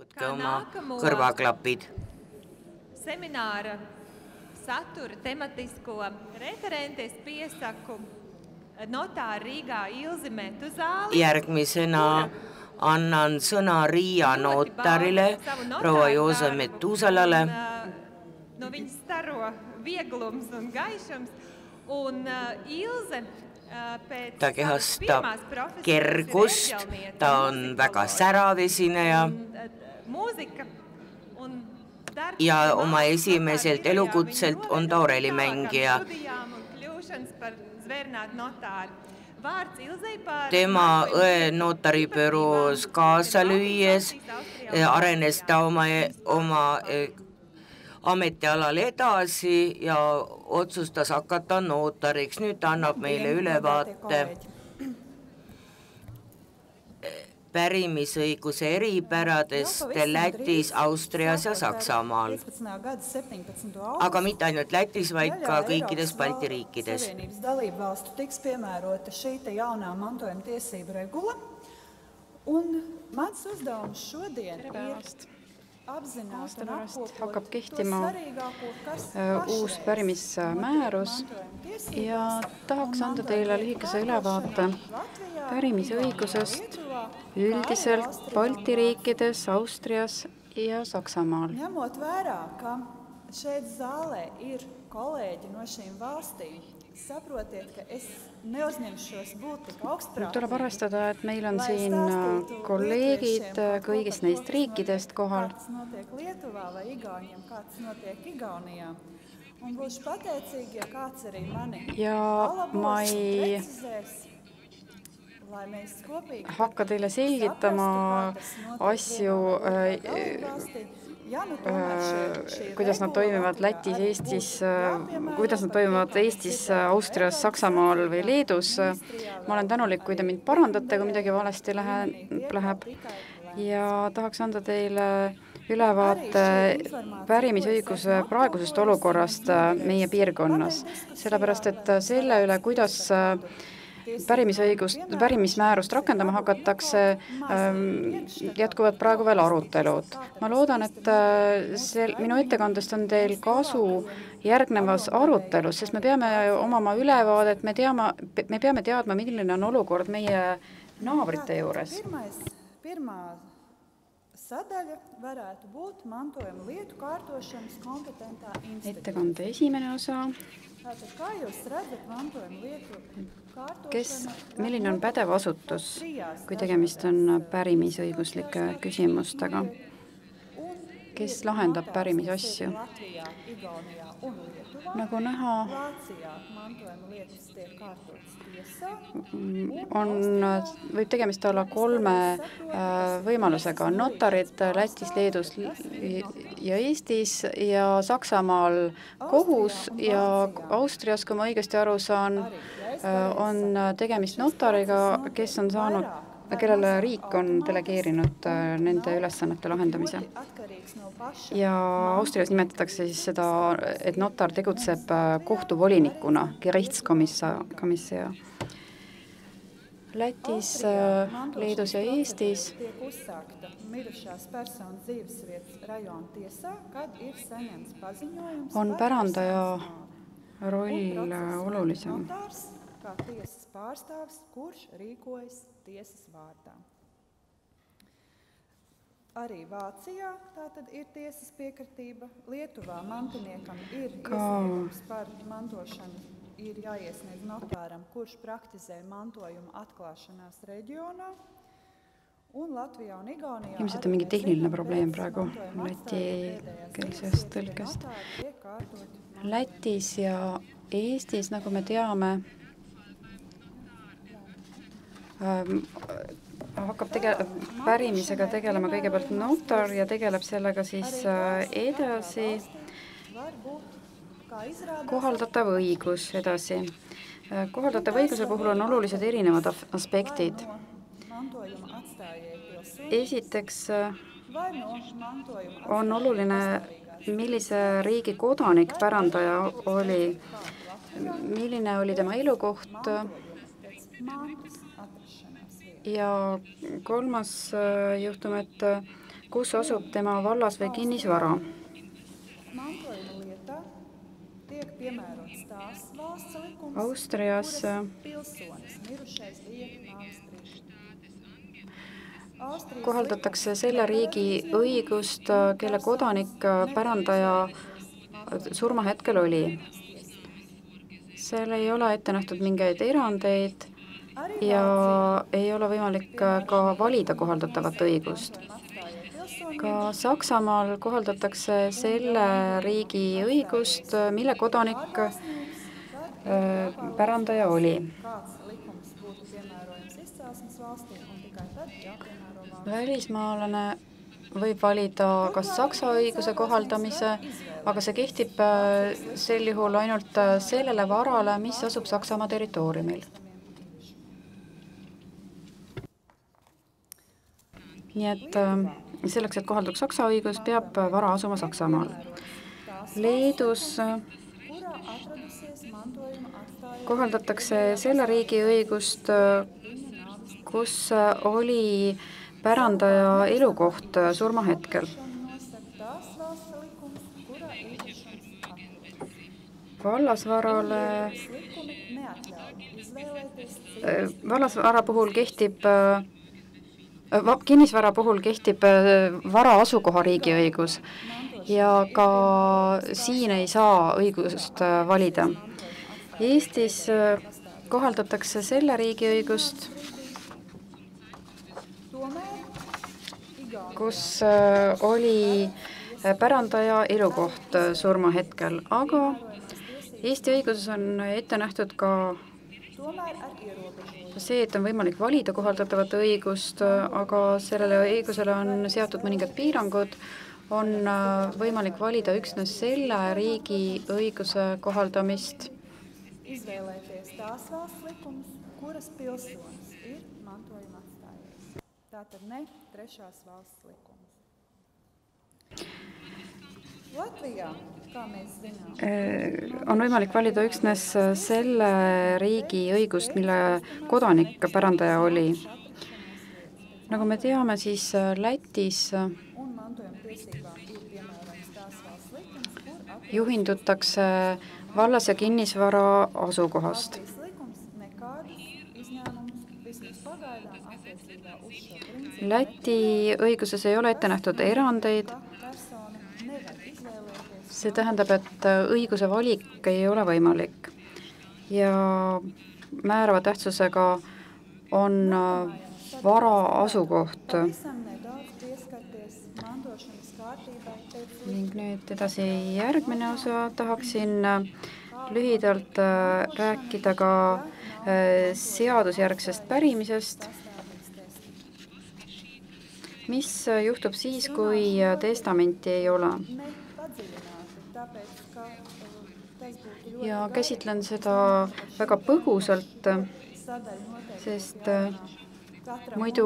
Võtke oma kõrvaklapid. Semināra satura tematisko referentes piesaku notāra Rīgā Ilzi Metuzāli. Järgmisena annan sõna Riia notarile, proua Joose Metusalale. No viņas staro vieglums un gaišums. Un Ilze ta kehastab kergust, ta on väga särav esineja ja oma esimeselt elukutselt on ta orelimängija. Tema õe notaribüroos kaasa lüües arenes ta oma ametialal edasi ja otsustas hakata notariks. Nüüd ta annab meile ülevaate pärimisõiguse eripäradest Lätis, Austrias ja Saksamaal. Aga mitte ainult Lätis, vaid ka kõikides Balti riikides. Tiks piemērota šī jaunā mantojuma tiesību regula. Un mans uzdevums šodien ir aasta pärast hakkab kehtima uus pärimismäärus ja tahaks anda teile lühikese ülevaate pärimisõigusest üldiselt Balti riikides, Austrias ja Saksamaal. Ņemot vērā, ka šeit zālē ir kolēģi no šīm valstīm, saprotiet, ka es neuzņemšos būt tik augstprātīga. Tuleb arvestada, et meil on siin kolleegid kõigist neist riikidest kohal. Kāds notiek Lietuvā vai Igauniem, kāds notiek Igaunijā. Un būšu pateicīgi, ja kāds arī mani palabos, precizēs, lai mēs kopīgi hakka teile selgitama asju, kuidas nad toimivad Lätis, Eestis, kuidas nad toimivad Eestis, Austrias, Saksamaal või Leedus. Ma olen tänulik, kui te mind parandate, kui midagi valesti läheb. Ja tahaks anda teile ülevaate pärimisõiguse praegusest olukorrast meie piirkonnas. Sellepärast, et selle üle, kuidas pärimismäärust rakendama hakatakse, jätkuvad praegu veel arutelud. Ma loodan, et minu ettekandest on teil kasu järgnevas arutelus, sest me peame omama ülevaadet, me peame teadma, milline on olukord meie naabrite juures. Pirmā sadaļa varētu būt mantojuma lietu kārtošanas kompetentā institūcija. Ettekande esimene osa. Kā jūs redzat mantojuma lietu milline on pädev asutus, kui tegemist on pärimisõiguslike küsimustega? Kes lahendab pärimisasju? Nagu näha, võib tegemist olla 3 võimalusega. Notarid Lätis, Leedus ja Eestis ja Saksamaal kohus ja Austrias, kui ma õigesti aru saan, on tegemist notariga, kes on saanud, kellele riik on delegeerinud nende ülesannete lahendamise. Ja Austrias nimetatakse siis seda, et notar tegutseb kohtuvolinikuna, Gerichtskommissar. Lätis, Leedus ja Eestis on pärandaja roll olulisem. Kā tiesas pārstāvs, kurš rīkojas tiesas vārdā. Arī Vācijā tātad ir tiesas piekritība. Lietuvā mantiniekam ir iesniegums par mantošanu, ir jāiesniedz notāram, kurš praktizē mantojuma atklāšanās reģionā. Un Latvijā un Igaunijā ilmselt on mingi tehniline probleem praegu lätikeelsest tõlkest. Lätis ja Eestis, nagu me teame, hakkab pärimisega tegelema kõigepealt notar ja tegeleb sellega siis edasi kohaldatav õigus edasi. Kohaldatav õiguse puhul on olulised erinevad aspektid. Esiteks on oluline, millise riigi kodanik pärandaja oli, milline oli tema elukoht ja 3. juhtum, et kus asub tema vallas või kinnisvara. Mantojuma lietā tiek piemērots tās valsts likums, Austrias pilsonis mirušais liek nāves kohaldatakse selle riigi õigust, kelle kodanik pärandaja surmahetkel oli. Seal ei ole ette nähtud mingeid erandeid ja ei ole võimalik ka valida kohaldatavat õigust. Ka Saksamaal kohaldatakse selle riigi õigust, mille kodanik pärandaja oli. Välismaalane võib valida kas saksa õiguse kohaldamise, aga see kehtib sel juhul ainult sellele varale, mis asub Saksamaa territooriumil. Nii et selleks, et kohalduks saksa õigus, peab vara asuma Saksamaal. Leedus kohaldatakse selle riigi õigust, kus oli pärandaja elukoht surmahetkel. Vallasvara puhul kehtib kinnisvara puhul kehtib vara asukohariigi õigus ja ka siin ei saa õigust valida. Eestis kohaldatakse selle riigi õigust, kus oli pärandaja elukoht surmahetkel, aga Eesti õiguses on ette nähtud ka see, et on võimalik valida kohaldatavat õigust, aga sellele õigusele on seatud mõningad piirangud, on võimalik valida üksnes selle riigi õiguse kohaldamist, izvēlēties tās valsts likums, kuras pilsonis ir mantojuma atstājies. Tātad ne trešās valsts likums. Latvijā, kā mēs zinām, on võimalik valida üksnes selle riigi õigust, mille kodanik pärandaja oli. Nagu me teame, siis Lätis juhindutakse vallas- ja kinnisvara asukohast. Läti õiguses ei ole ette nähtud erandeid. See tähendab, et õiguse valik ei ole võimalik ja määrava tähtsusega on vara asukoht. Ning nüüd edasi järgmine osa. Tahaksin lühidalt rääkida ka seadusjärgsest pärimisest. Mis juhtub siis, kui testamenti ei ole? Ja käsitlen seda väga põgusalt, sest muidu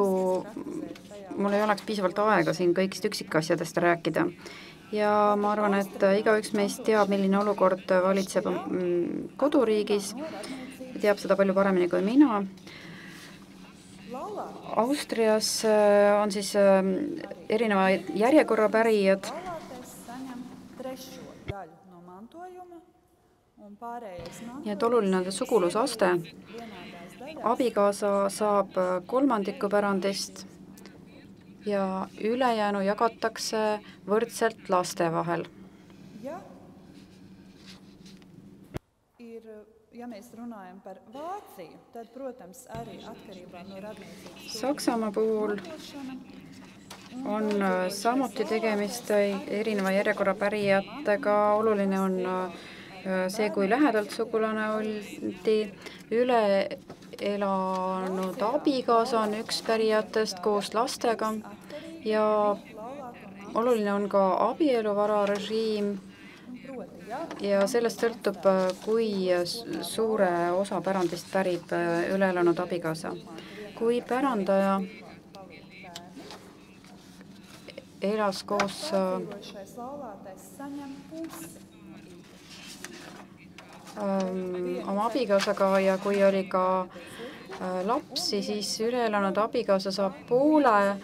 mul ei oleks piisavalt aega siin kõigist üksikasjadest rääkida. Ja ma arvan, et igaüks meist teab, milline olukord valitseb koduriigis, teab seda palju paremini kui mina. Austrias on siis erinevad järjekorrapärijad. Nii et oluline on sugulusaste. Abikaasa saab kolmandiku pärandist ja ülejäänu jagatakse võrdselt laste vahel. Saksamaa puhul on samuti tegemist erineva järjekorrapärijatega. Oluline on see, kui lähedalt sugulane oldi. Üle elanud abikaasa on üks pärijatest koos lastega ja oluline on ka abieluvara režiim ja sellest sõltub, kui suure osa pärandist pärib üle elanud abikaasa. Kui pärandaja elas koos oma abikaasaga ja kui oli ka lapsi, siis üle elanud abikaasa saab poole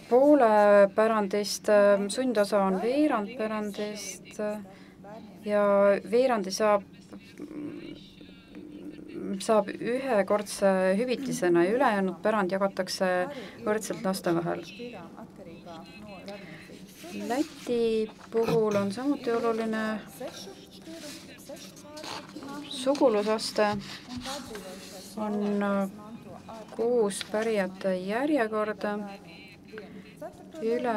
poole pärandist, sundosa on veerand pärandist ja veerandi saab ühekordse hüvitisena ja ülejäänud pärand jagatakse võrdselt laste vahel. Läti puhul on samuti oluline sugulusaste, on 6 pärijate järjekorda, üle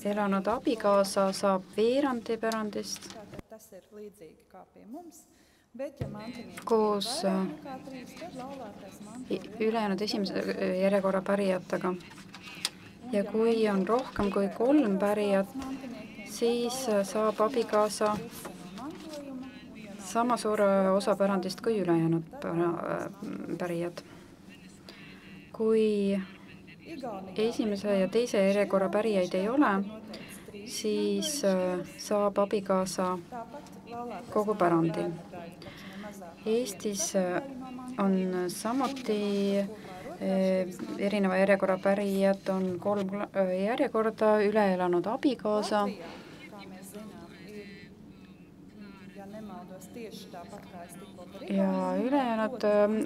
elanud abikaasa saab veerandi pärandist, koos ülejäänud esimese järjekorra pärijatega. Ja kui on rohkem kui 3 pärijat, siis saab abikaasa sama suure osa pärandist kui ülejäänud pärijad. Kui esimese ja teise järjekorra pärijaid ei ole, siis saab abikaasa kogu pärandi. Eestis on samuti erineva järjekorra pärijad, on 3 järjekorda, üle elanud abikaasa, ja ülejäänud,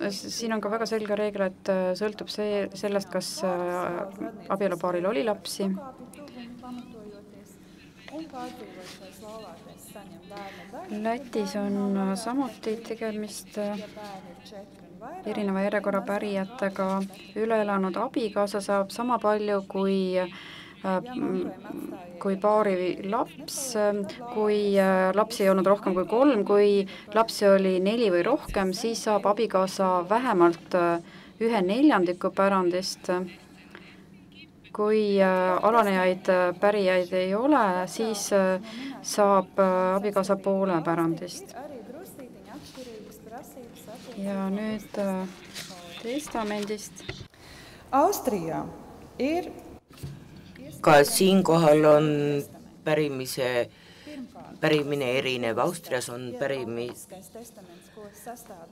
siin on ka väga selge reegel, et sõltub sellest, kas abielupaaril oli lapsi. Lätis on samuti tegemist erineva järjekorra pärijatega. Üle elanud abikaasa saab sama palju kui paari laps, kui lapsi ei olnud rohkem kui 3, kui lapsi oli 4 või rohkem, siis saab abikaasa vähemalt 1/4 pärandist. Kui alanejaid pärijaid ei ole, siis saab abikaasa poole pärandist. Ja nüüd testamendist. Austria ir ka siinkohal on pärimine erinev. Austrias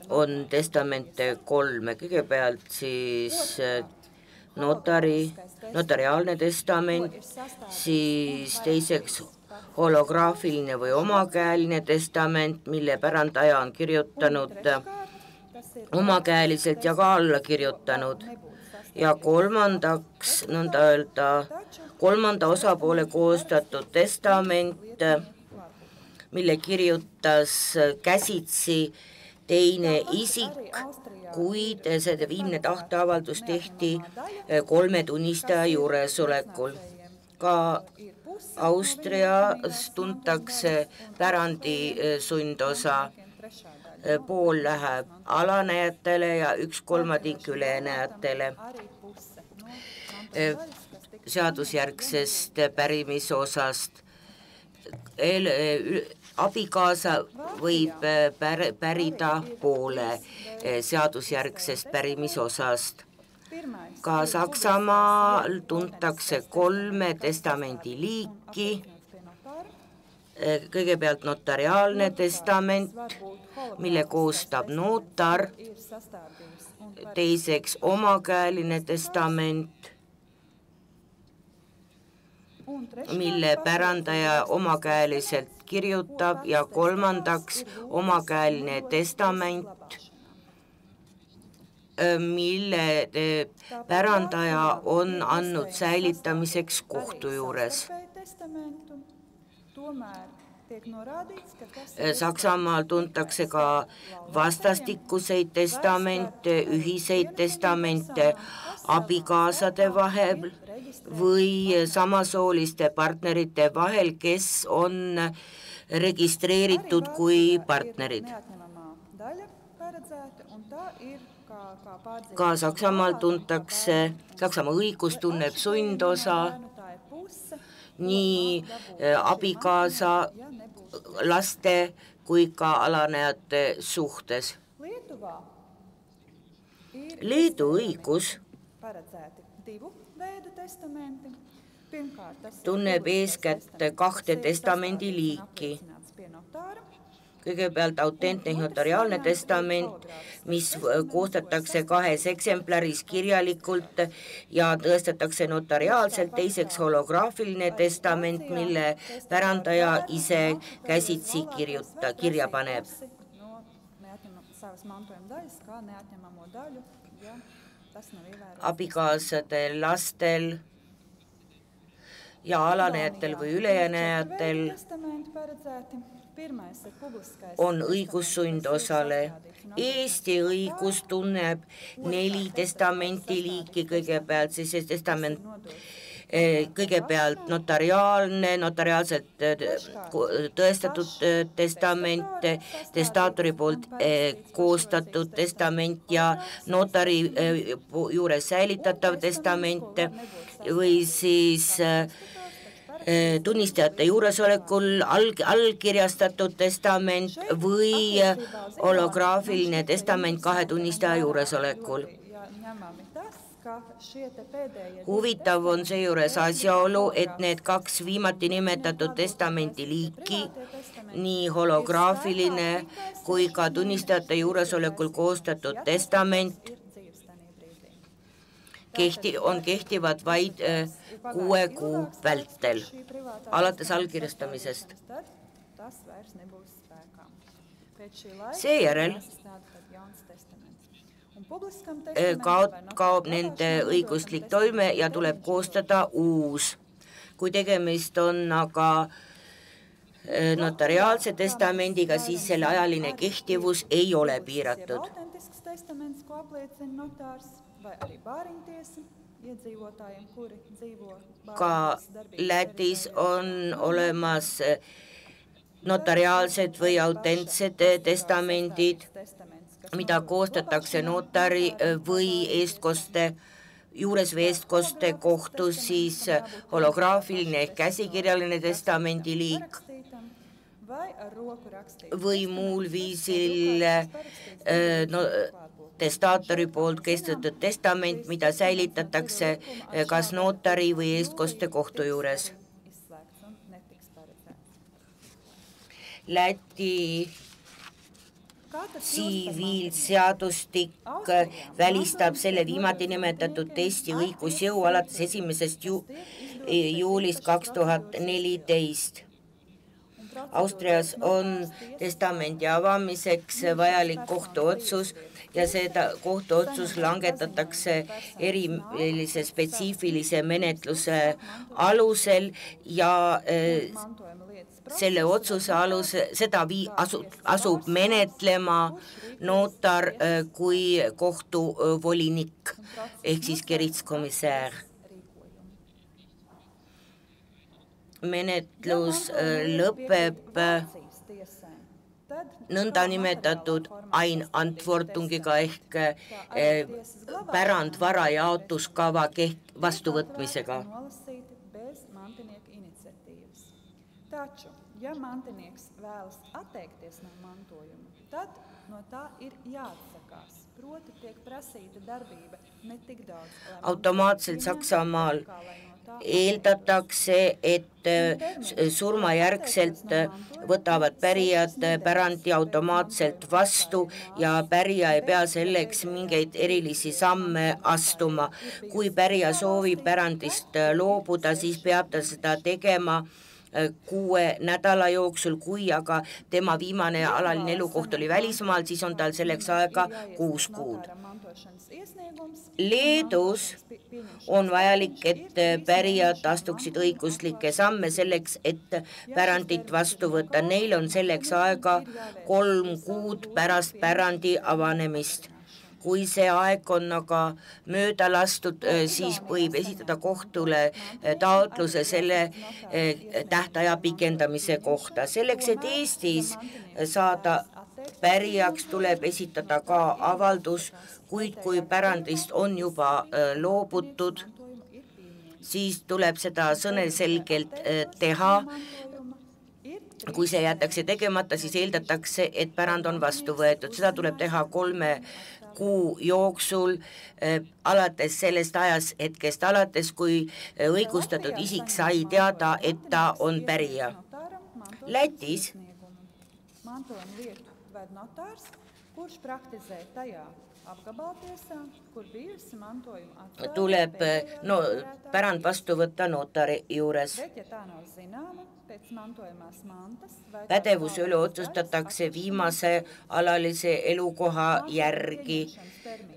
on testamente 3. Kõigepealt siis notariaalne testament, siis teiseks holograafiline või omakäeline testament, mille pärandaja on kirjutanud omakäeliselt ja ka alla kirjutanud, ja kolmandaks nõnda öelda kolmanda osapoole koostatud testament, mille kirjutas käsitsi teine isik, kuid see viimne tahteavaldus tehti 3 tunnistaja juuresolekul. Ka Austrias tuntakse pärandi sundosa, pool läheb alanejatele ja 1/3 ülenejatele. Seadusjärgsest pärimisosast abikaasa võib pärida poole seadusjärgsest pärimisosast. Ka Saksamaal tuntakse 3 testamendi liiki. Kõigepealt notariaalne testament, mille koostab notar, teiseks omakäeline testament, mille pärandaja omakäeliselt kirjutab, ja kolmandaks omakäeline testament, mille pärandaja on andnud säilitamiseks kohtu juures. Saksamaal tuntakse ka vastastikuseid testamente, ühiseid testamente abikaasade vahel või samasooliste partnerite vahel, kes on registreeritud kui partnerid. Ka Saksamaal Saksamaa õigus tunneb sundosa nii abikaasa, laste kui ka alanejate suhtes. Leedu õigus tunneb eeskätt 2 testamendi liiki. kõigepealt autentne notariaalne testament, mis koostatakse 2 eksemplaris kirjalikult ja tõestatakse notariaalselt, teiseks holograafiline testament, mille pärandaja ise käsitsi kirja paneb. Abikaasadel, lastel ja alanäjatel või ülejäänajatel on õigus sundosale. Eesti õigus tunneb 4 testamenti liiki, kõigepealt notariaalne, notariaalselt tõestatud testament, testaatori poolt koostatud testament ja notari juures säilitatav testament või siis tunnistajate juuresolekul allkirjastatud testament või holograafiline testament 2 tunnistaja juuresolekul. Huvitav on seejuures asjaolu, et need 2 viimati nimetatud testamenti liiki, nii holograafiline kui ka tunnistajate juuresolekul koostatud testament on kehtivad vaid 6 kuu vältel, alates allkirjastamisest. Seejärel kaob nende õiguslik toime ja tuleb koostada uus. Kui tegemist on aga notariaalse testamendiga, siis selle ajaline kehtivus ei ole piiratud. Ka Lätis on olemas notariaalsed või autentsed testamendid, mida koostatakse notari või juures või eestkoste kohtus, siis holograafiline ehk käsikirjaline testamendiliik või muul viisil testaatori poolt kehtestatud testament, mida säilitatakse kas notari või eestkoste kohtu juures. Läti tsiviilseadustik välistab selle viimati nimetatud testi õigusjõu alates 1. juulist 2014. Austrias on testamendi avamiseks vajalik kohtuotsus ja seda kohtuotsus langetatakse erilise spetsiifilise menetluse alusel ja selle otsuse seda asub menetlema notar kui kohtuvolinik ehk siis gerichtskommisär. Menetlus lõpeb nõndanimetatud Ein-Antwortungiga ehk pärandvara jaotuskava vastuvõtmisega. Taču, ja mantinieks vēlas atteikties no mantojuma, tad no tā ir jāatsakās. Proti tiek prasīta darbība ne tik daudz. Automaatselt Saksamaal eeldatakse, et surmajärgselt võtavad pärijad pärandi automaatselt vastu ja pärija ei pea selleks mingeid erilisi samme astuma. Kui pärija soovib pärandist loobuda, siis peab ta seda tegema 6 nädala jooksul, kui aga tema viimane alaline elukoht oli välismaal, siis on tal selleks aega 6 kuud. Leedus on vajalik, et pärijad astuksid õiguslikke samme selleks, et pärandit vastu võtta. Neil on selleks aega 3 kuud pärast pärandi avanemist. Kui see aeg on aga mööda lastud, siis võib esitada kohtule taotluse selle tähtaja pikendamise kohta. Selleks, et Eestis saada pärijaks, tuleb esitada ka avaldus, kuid kui pärandist on juba loobutud, siis tuleb seda sõnaselgelt teha. Kui see jätakse tegemata, siis eeldatakse, et pärand on vastu võetud. Seda tuleb teha 3 kuu jooksul alates sellest hetkest alates, kui õigustatud isik sai teada, et ta on pärija. Lätis mantojuma lietu ved notārs, kurš praktizē tajā apgabaltiesā, kur bijusi mantojuma atklāja. Tuleb pärand vastu võtta notari juures. Bet, ja tā nav zināma, pēc mantojumās mantas... Pädevuse üle otsustatakse viimase alalise elukoha järgi.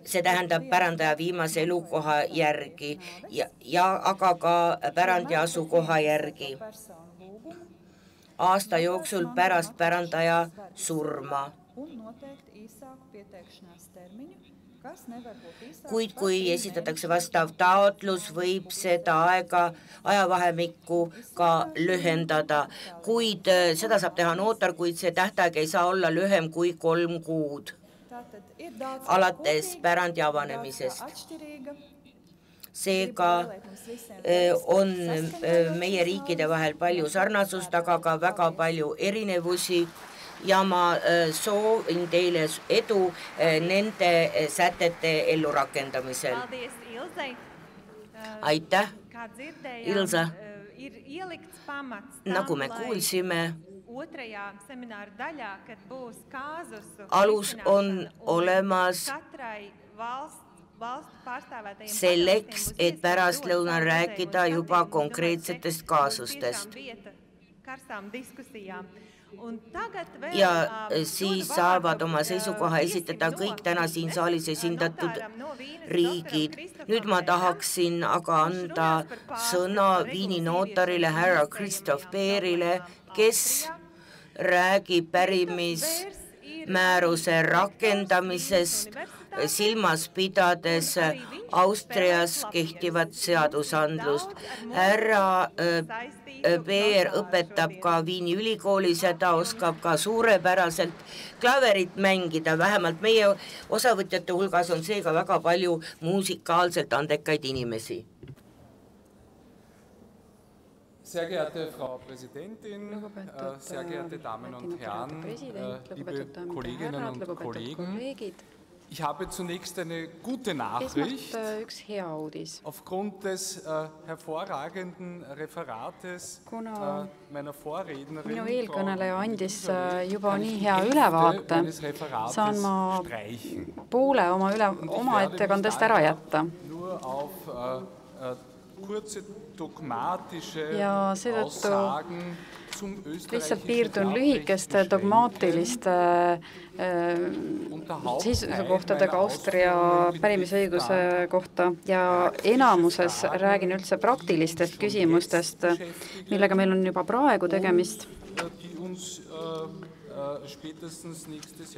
See tähendab pärandaja viimase elukoha järgi ja aga ka pärandi asukoha järgi. Aasta jooksul pärast pärandaja surma. Kuid kui esitatakse vastav taotlus, võib seda ajavahemikku ka lühendada. Kuid seda saab teha notar, kuid see tähtaeg ei saa olla lühem kui 3 kuud. Alates pärandi avanemisest. Seega on meie riikide vahel palju sarnasust, aga ka väga palju erinevusi ja ma soovin teile edu nende sätete ellurakendamisel. Aitäh, Ilza. Nagu me kuulsime, alus on olemas selleks, et pärastlõunal rääkida juba konkreetsetest kaasustest. Ja siis saavad oma seisukoha esitada kõik täna siin saalis esindatud riigid. Nüüd ma tahaksin aga anda sõna Viini notarile härra Christoph Beerile, kes räägib pärimismääruse rakendamisest, silmas pidades Austrias kehtivat seadusandlust. Härra Beer õpetab ka Viini ülikoolis ja ta oskab ka suurepäraselt klaverit mängida, vähemalt meie osavõtjate hulgas on seega väga palju muusikaalselt andekaid inimesi. Sehr geehrte Frau Präsidentin, sehr geehrte Damen und Herren, liebe Kolleginnen und Kollegen. Ich habe zunächst eine gute Nachricht. Aufgrund des hervorragenden Referates meiner Vorrednerin. Minu eelkõneleja andis juba nii hea ülevaate, saan ma poole oma ettekandest ära jätta. Nur auf kurze dogmatische Aussagen lihtsalt piirdun lühikeste dogmaatiliste seisukohtadega Austria pärimisõiguse kohta ja enamuses räägin üldse praktilistest küsimustest, millega meil on juba praegu tegemist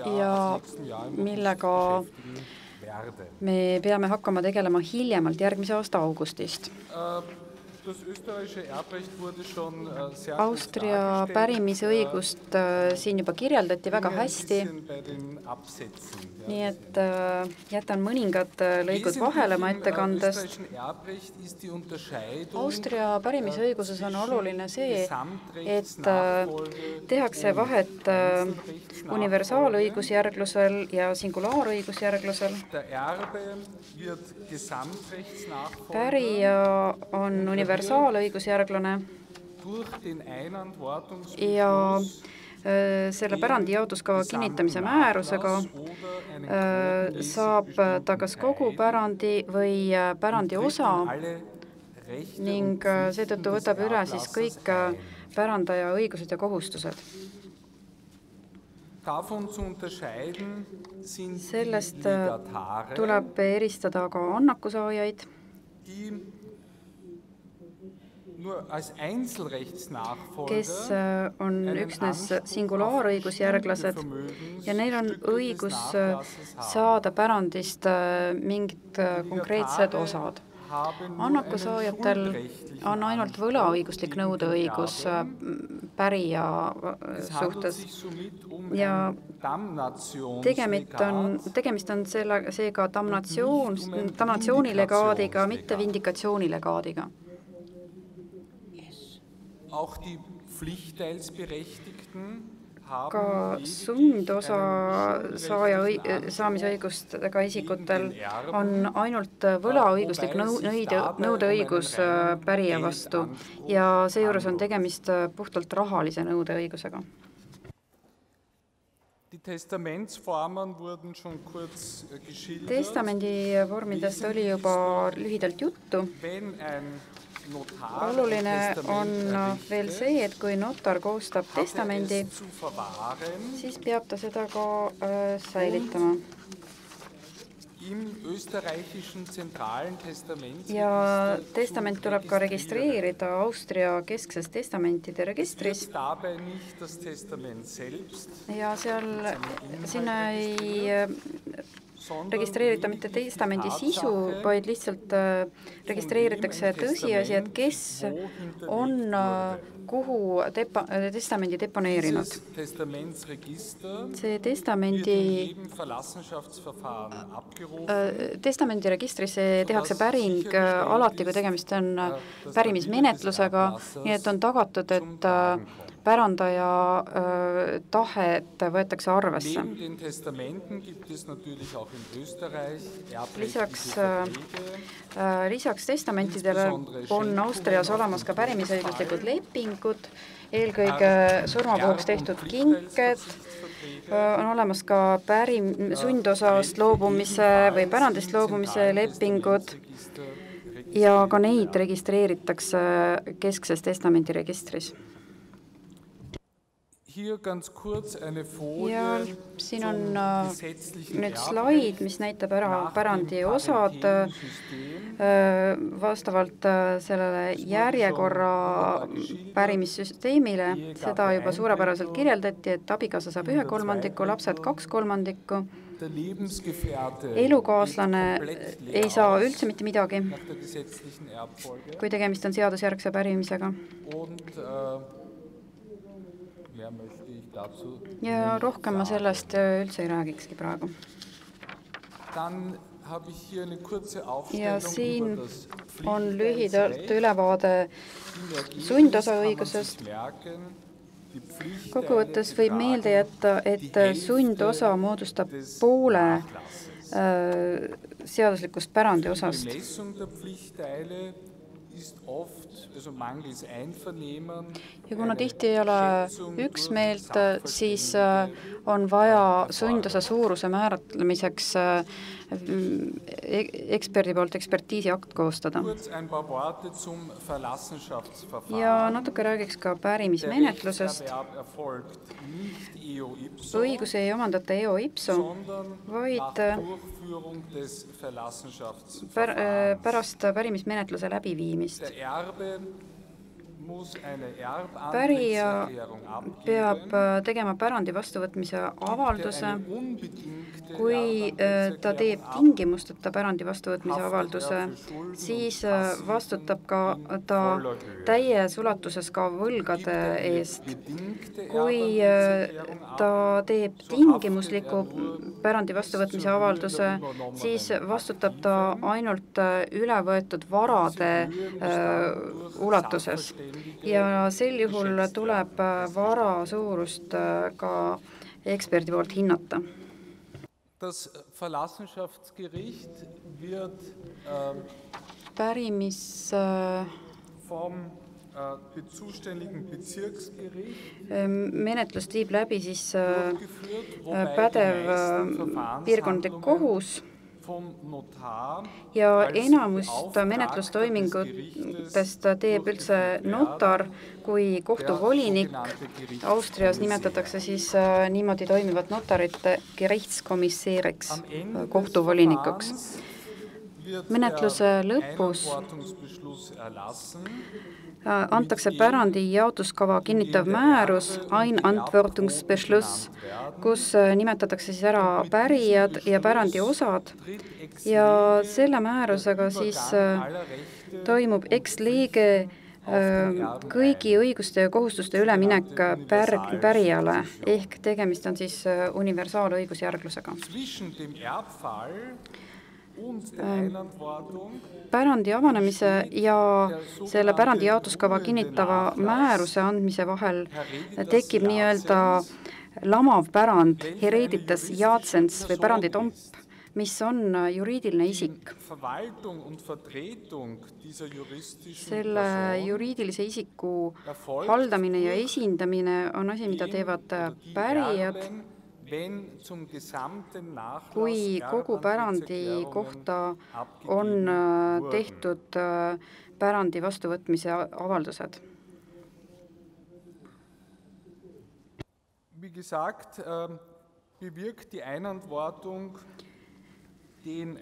ja millega me peame hakkama tegelema hiljemalt järgmise aasta augustist. Austria pärimisõigust siin juba kirjeldati väga hästi, nii et jätan mõningad lõigud vahele oma ettekandest. Austria pärimisõiguses on oluline see, et tehakse vahet universaalõigusjärglusel ja singulaarõigusjärglusel. Pärija on universaalõigusjärglane ja selle pärandi jaotuskava kinnitamise määrusega saab ta kas kogu pärandi või pärandi osa ning seetõttu võtab üle siis kõik pärandaja õigused ja kohustused. Sellest tuleb eristada ka annakusaajaid, kes on üksnes singulaarõigusjärglased ja neil on õigus saada pärandist mingid konkreetsed osad. Annakusaajatel on ainult võlaõiguslik nõudeõigus pärija suhtes ja tegemist on seega damnatsioonilegaadiga, mitte vindikatsioonilegaadiga. Ka sundosa saamisõigustega isikutel on ainult võlaõiguslik nõudeõigus pärija vastu ja seejuures on tegemist puhtalt rahalise nõudeõigusega. Die Testamentsformen wurden schon kurz geschildert. Testamendi vormidest oli juba lühidalt juttu. Wenn ein Notar Oluline on veel see, et kui notar koostab testamendi, siis peab ta seda ka säilitama. Im österreichischen zentralen Testament ja testament tuleb ka registreerida Austria keskses testamentide registris. dabei nicht das Testament selbst, ja sinna ei registreerita mitte testamendi sisu, vaid lihtsalt registreeritakse tõsiasi, et kes on kuhu testamendi deponeerinud. See testamendi registrisse tehakse päring alati, kui tegemist on pärimismenetlusega, nii et on tagatud, et pärandaja tahet võetakse arvesse. Lisaks testamentidele on Austrias olemas ka pärimisõiguslikud lepingud, eelkõige surmapuhuks tehtud kinked, on olemas ka sundosast loobumise või pärandist loobumise lepingud ja ka neid registreeritakse keskses testamendi registris. Ja siin on nüüd slaid, mis näitab ära pärandi osad vastavalt sellele järjekorra pärimissüsteemile. Seda juba suurepäraselt kirjeldati, et abikaasa saab 1/3, lapsed 2/3. Elukaaslane ei saa üldse mitte midagi, kui tegemist on seadusjärgse pärimisega. Ja rohkem ma sellest üldse ei räägikski praegu. Ja siin on lühidalt ülevaade sundosaõigusest. Kokkuvõttes võib meelde jätta, et sundosa moodustab poole seaduslikust pärandi osast. Ja kuna tihti ei ole üksmeelt, siis on vaja sundosa suuruse määratlemiseks eksperdi poolt ekspertiisiakt koostada. Ja natuke räägiks ka pärimismenetlusest. Õigus ei omandata eo ipso, vaid pärast pärimismenetluse läbiviimist. Pärija peab tegema pärandi vastuvõtmise avalduse. Kui ta teeb tingimusteta pärandi vastuvõtmise avalduse, siis vastutab ka ta täies ulatuses ka võlgade eest. Kui ta teeb tingimusliku pärandi vastuvõtmise avalduse, siis vastutab ta ainult ülevõetud varade ulatuses. Ja sel juhul tuleb vara suurust ka eksperdi poolt hinnata. Das Verlassenschaftsgericht wird pärimis vom zuständigen Bezirksgericht menetlust viib läbi siis pädev piirkondlik kohus ja enamust menetlustoimingutest teeb üldse notar kui kohtuvolinik. Austrias nimetatakse siis niimoodi toimivat notarit Gerichtskommissäriks, kohtuvolinikuks. Menetluse lõpus antakse pärandi jaotuskava kinnitav määrus, Einantwortungsbeschluss, kus nimetatakse siis ära pärijad ja pärandi osad ja selle määrusega siis toimub ex lege kõigi õiguste ja kohustuste üleminek pärijale, ehk tegemist on siis universaalõigusjärglusega. Pärandi avanemise ja selle pärandi jaotuskava kinnitava määruse andmise vahel tekib nii-öelda lamav pärand, hereditas jaatsens või päranditomp, mis on juriidiline isik. Selle juriidilise isiku haldamine ja esindamine on asi, mida teevad pärijad kui kogu pärandi kohta on tehtud pärandi vastuvõtmise avaldused. Wie gesagt, bewirkt die Einantwortung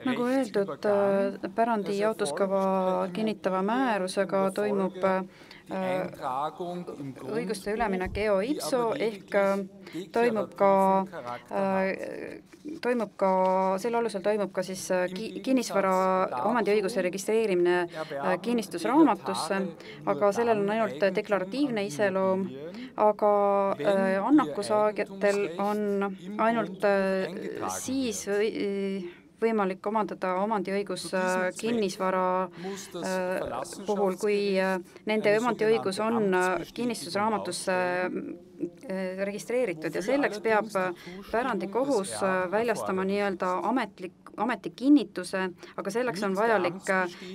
nagu öeldud, pärandi jaotuskava kinnitava määrusega toimub õiguste üleminek eo ipso ehk toimub ka selle alusel toimub ka siis kinnisvara omandiõiguse registreerimine kinnistusraamatusse, aga sellel on ainult deklaratiivne iseloom, aga annakusaajatel on ainult siis võimalik omandada omandiõigus kinnisvara puhul, kui nende omandiõigus on kinnistusraamatusse registreeritud ja selleks peab pärandikohus väljastama nii-öelda ametikinnituse, aga selleks on vajalik,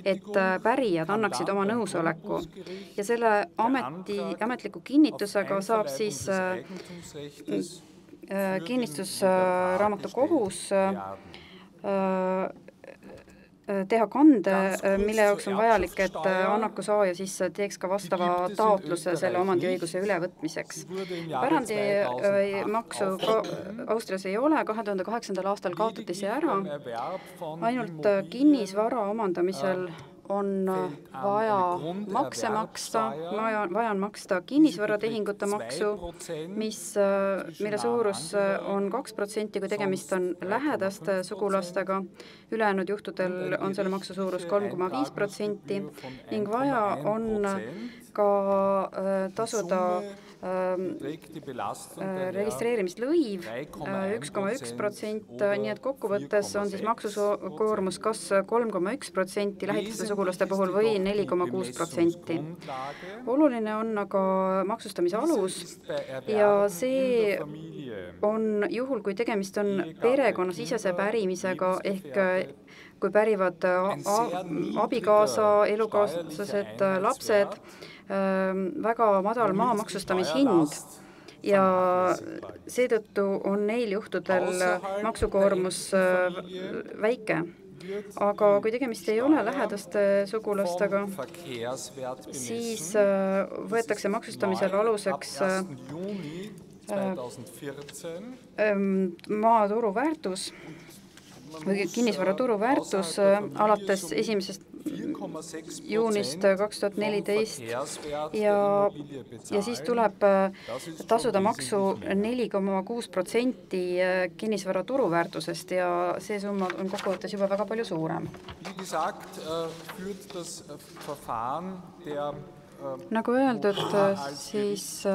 et pärijad annaksid oma nõusoleku. Ja selle ametliku kinnitusega saab siis kinnistusraamatu kohus teha kande, mille jaoks on vajalik, et annakusaaja siis teeks ka vastava taotluse selle omandiõiguse ülevõtmiseks. Pärandimaksu Austrias ei ole, 2008. aastal kaotati see ära, ainult kinnisvara omandamisel on vaja makse maksta, vaja on maksta kinnisvaratehingute maksu, mille suurus on 2%, kui tegemist on lähedaste sugulastega. Ülejäänud juhtudel on selle maksu suurus 3,5% ning vaja on ka tasuda registreerimislõiv 1,1%, nii et kokkuvõttes on siis maksukoormus kas 3,1% lähedaste sugulaste puhul või 4,6%. Oluline on aga maksustamise alus ja see on juhul, kui tegemist on perekonnasisese pärimisega ehk kui pärivad abikaasa, elukaaslased, lapsed, väga madal maa maksustamishind ja seetõttu on neil juhtudel maksukoormus väike. Aga kui tegemist ei ole lähedaste sugulastega, siis võetakse maksustamisel aluseks maa turuväärtus või kinnisvara turuväärtus alates 1. juunist 2014 ja siis tuleb tasuda maksu 4,6% kinnisvara turuväärtusest ja see summa on kokkuvõttes juba väga palju suurem. Nagu öeldud, siis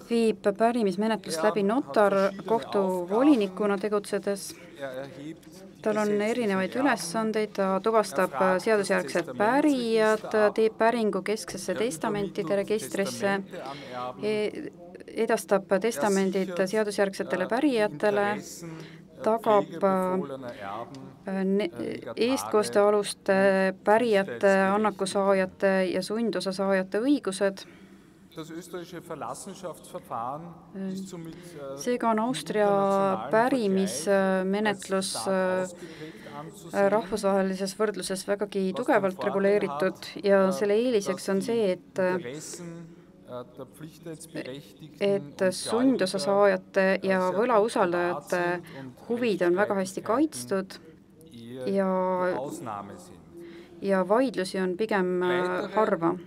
viib pärimismenetlust läbi notar kohtuvolinikuna tegutsedes. Tal on erinevaid ülesandeid, ta tuvastab seadusjärgsed pärijad, teeb päringu kesksesse testamentide registrisse, edastab testamendid seadusjärgsetele pärijatele, tagab eestkostealuste pärijate, annakusaajate ja sundosasaajate õigused. Seega on Austria pärimismenetlus rahvusvahelises võrdluses vägagi tugevalt reguleeritud ja selle eeliseks on see, et sundosasaajate ja võlausaldajate huvid on väga hästi kaitstud ja vaidlusi on pigem harva.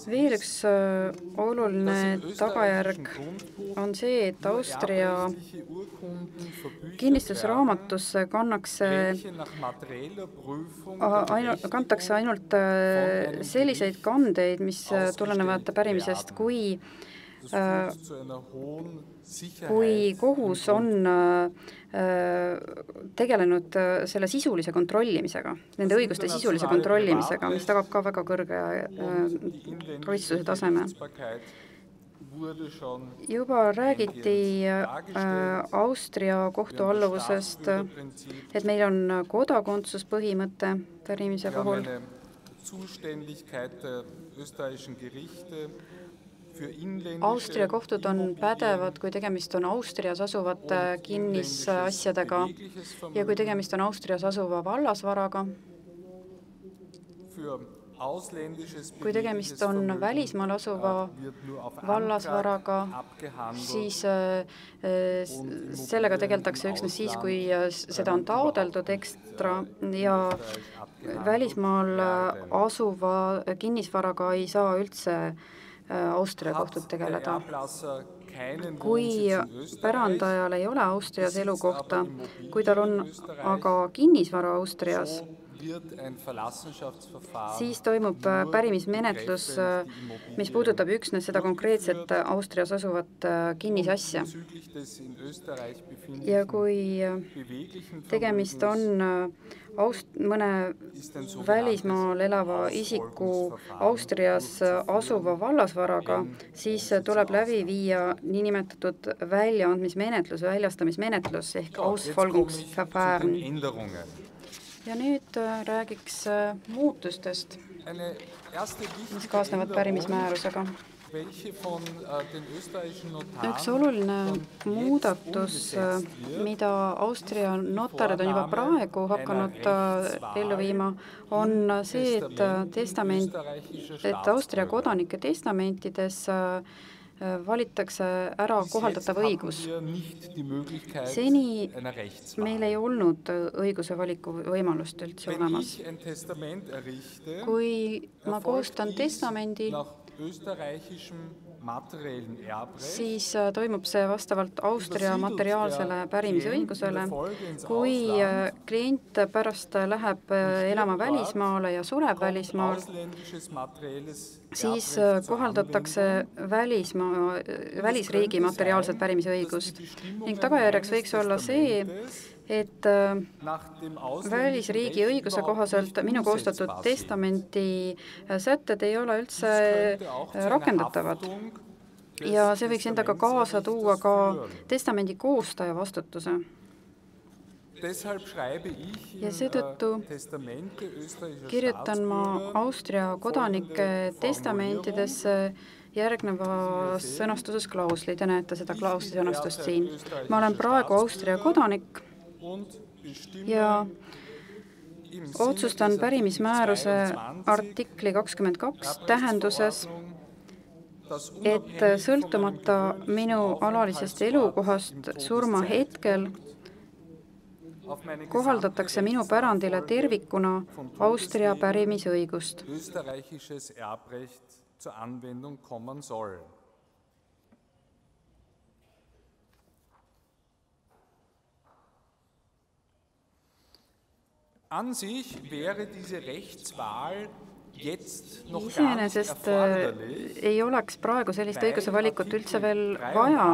Veel üks oluline tagajärg on see, et Austria kinnistusraamatusse kantakse ainult selliseid kandeid, mis tulenevad pärimisest, kui kohus on tegelenud selle sisulise kontrollimisega, nende õiguste sisulise kontrollimisega, mis tagab ka väga kõrge kaitstuse taseme. Juba räägiti Austria kohtualluvusest, et meil on kodakondsuspõhimõte pärimise puhul. Zuständigkeit der österreichischen Gerichte für inländische Austria kohtud on pädevad, kui tegemist on Austrias asuvate kinnisasjadega ja kui tegemist on Austrias asuva vallasvaraga, kui tegemist on välismaal asuva vallasvaraga, siis sellega tegeldakse üksnes siis, kui seda on taodeldud ekstra ja välismaal asuva kinnisvaraga ei saa üldse Austria kohtud tegeleda. Kui pärandajal ei ole Austrias elukohta, kui tal on aga kinnisvara Austrias, siis toimub pärimismenetlus, mis puudutab üksnes seda konkreetset Austrias asuvat kinnisasja. Ja kui tegemist on mõne välismaal elava isiku Austrias asuva vallasvaraga, siis tuleb läbi viia niinimetatud väljaandmismenetlus, väljastamismenetlus ehk Ausfolgungsverfahren. Ja nüüd räägiks muutustest, mis kaasnevad pärimismäärusega. Üks oluline muudatus, mida Austria notarid on juba praegu hakanud ellu viima, on see, et Austria kodanike testamentides valitakse ära kohaldatav õigus. Seni meil ei olnud õiguse valiku võimalust üldse olemas. Kui ma koostan testamendi, siis toimub see vastavalt Austria materiaalsele pärimisõigusele. Kui klient pärast läheb elama välismaale ja sureb välismaal, siis kohaldatakse välisriigi materiaalset pärimisõigust. Ning tagajärjeks võiks olla see, et välisriigi õiguse kohaselt minu koostatud testamenti sätted ei ole üldse rakendatavad. Ja see võiks endaga kaasa tuua ka testamendi koostaja vastutuse. Ja seetõttu kirjutan ma Austria kodanike testamentidesse järgnevas sõnastuses klausli. Te näete seda klausli sõnastust siin. Ma olen praegu Austria kodanik ja otsustan pärimismääruse artikli 22 tähenduses, et sõltumata minu alalisest elukohast surma hetkel kohaldatakse minu pärandile tervikuna Austria pärimisõigust. Iseenesest ei oleks praegu sellist õiguse valikut üldse veel vaja,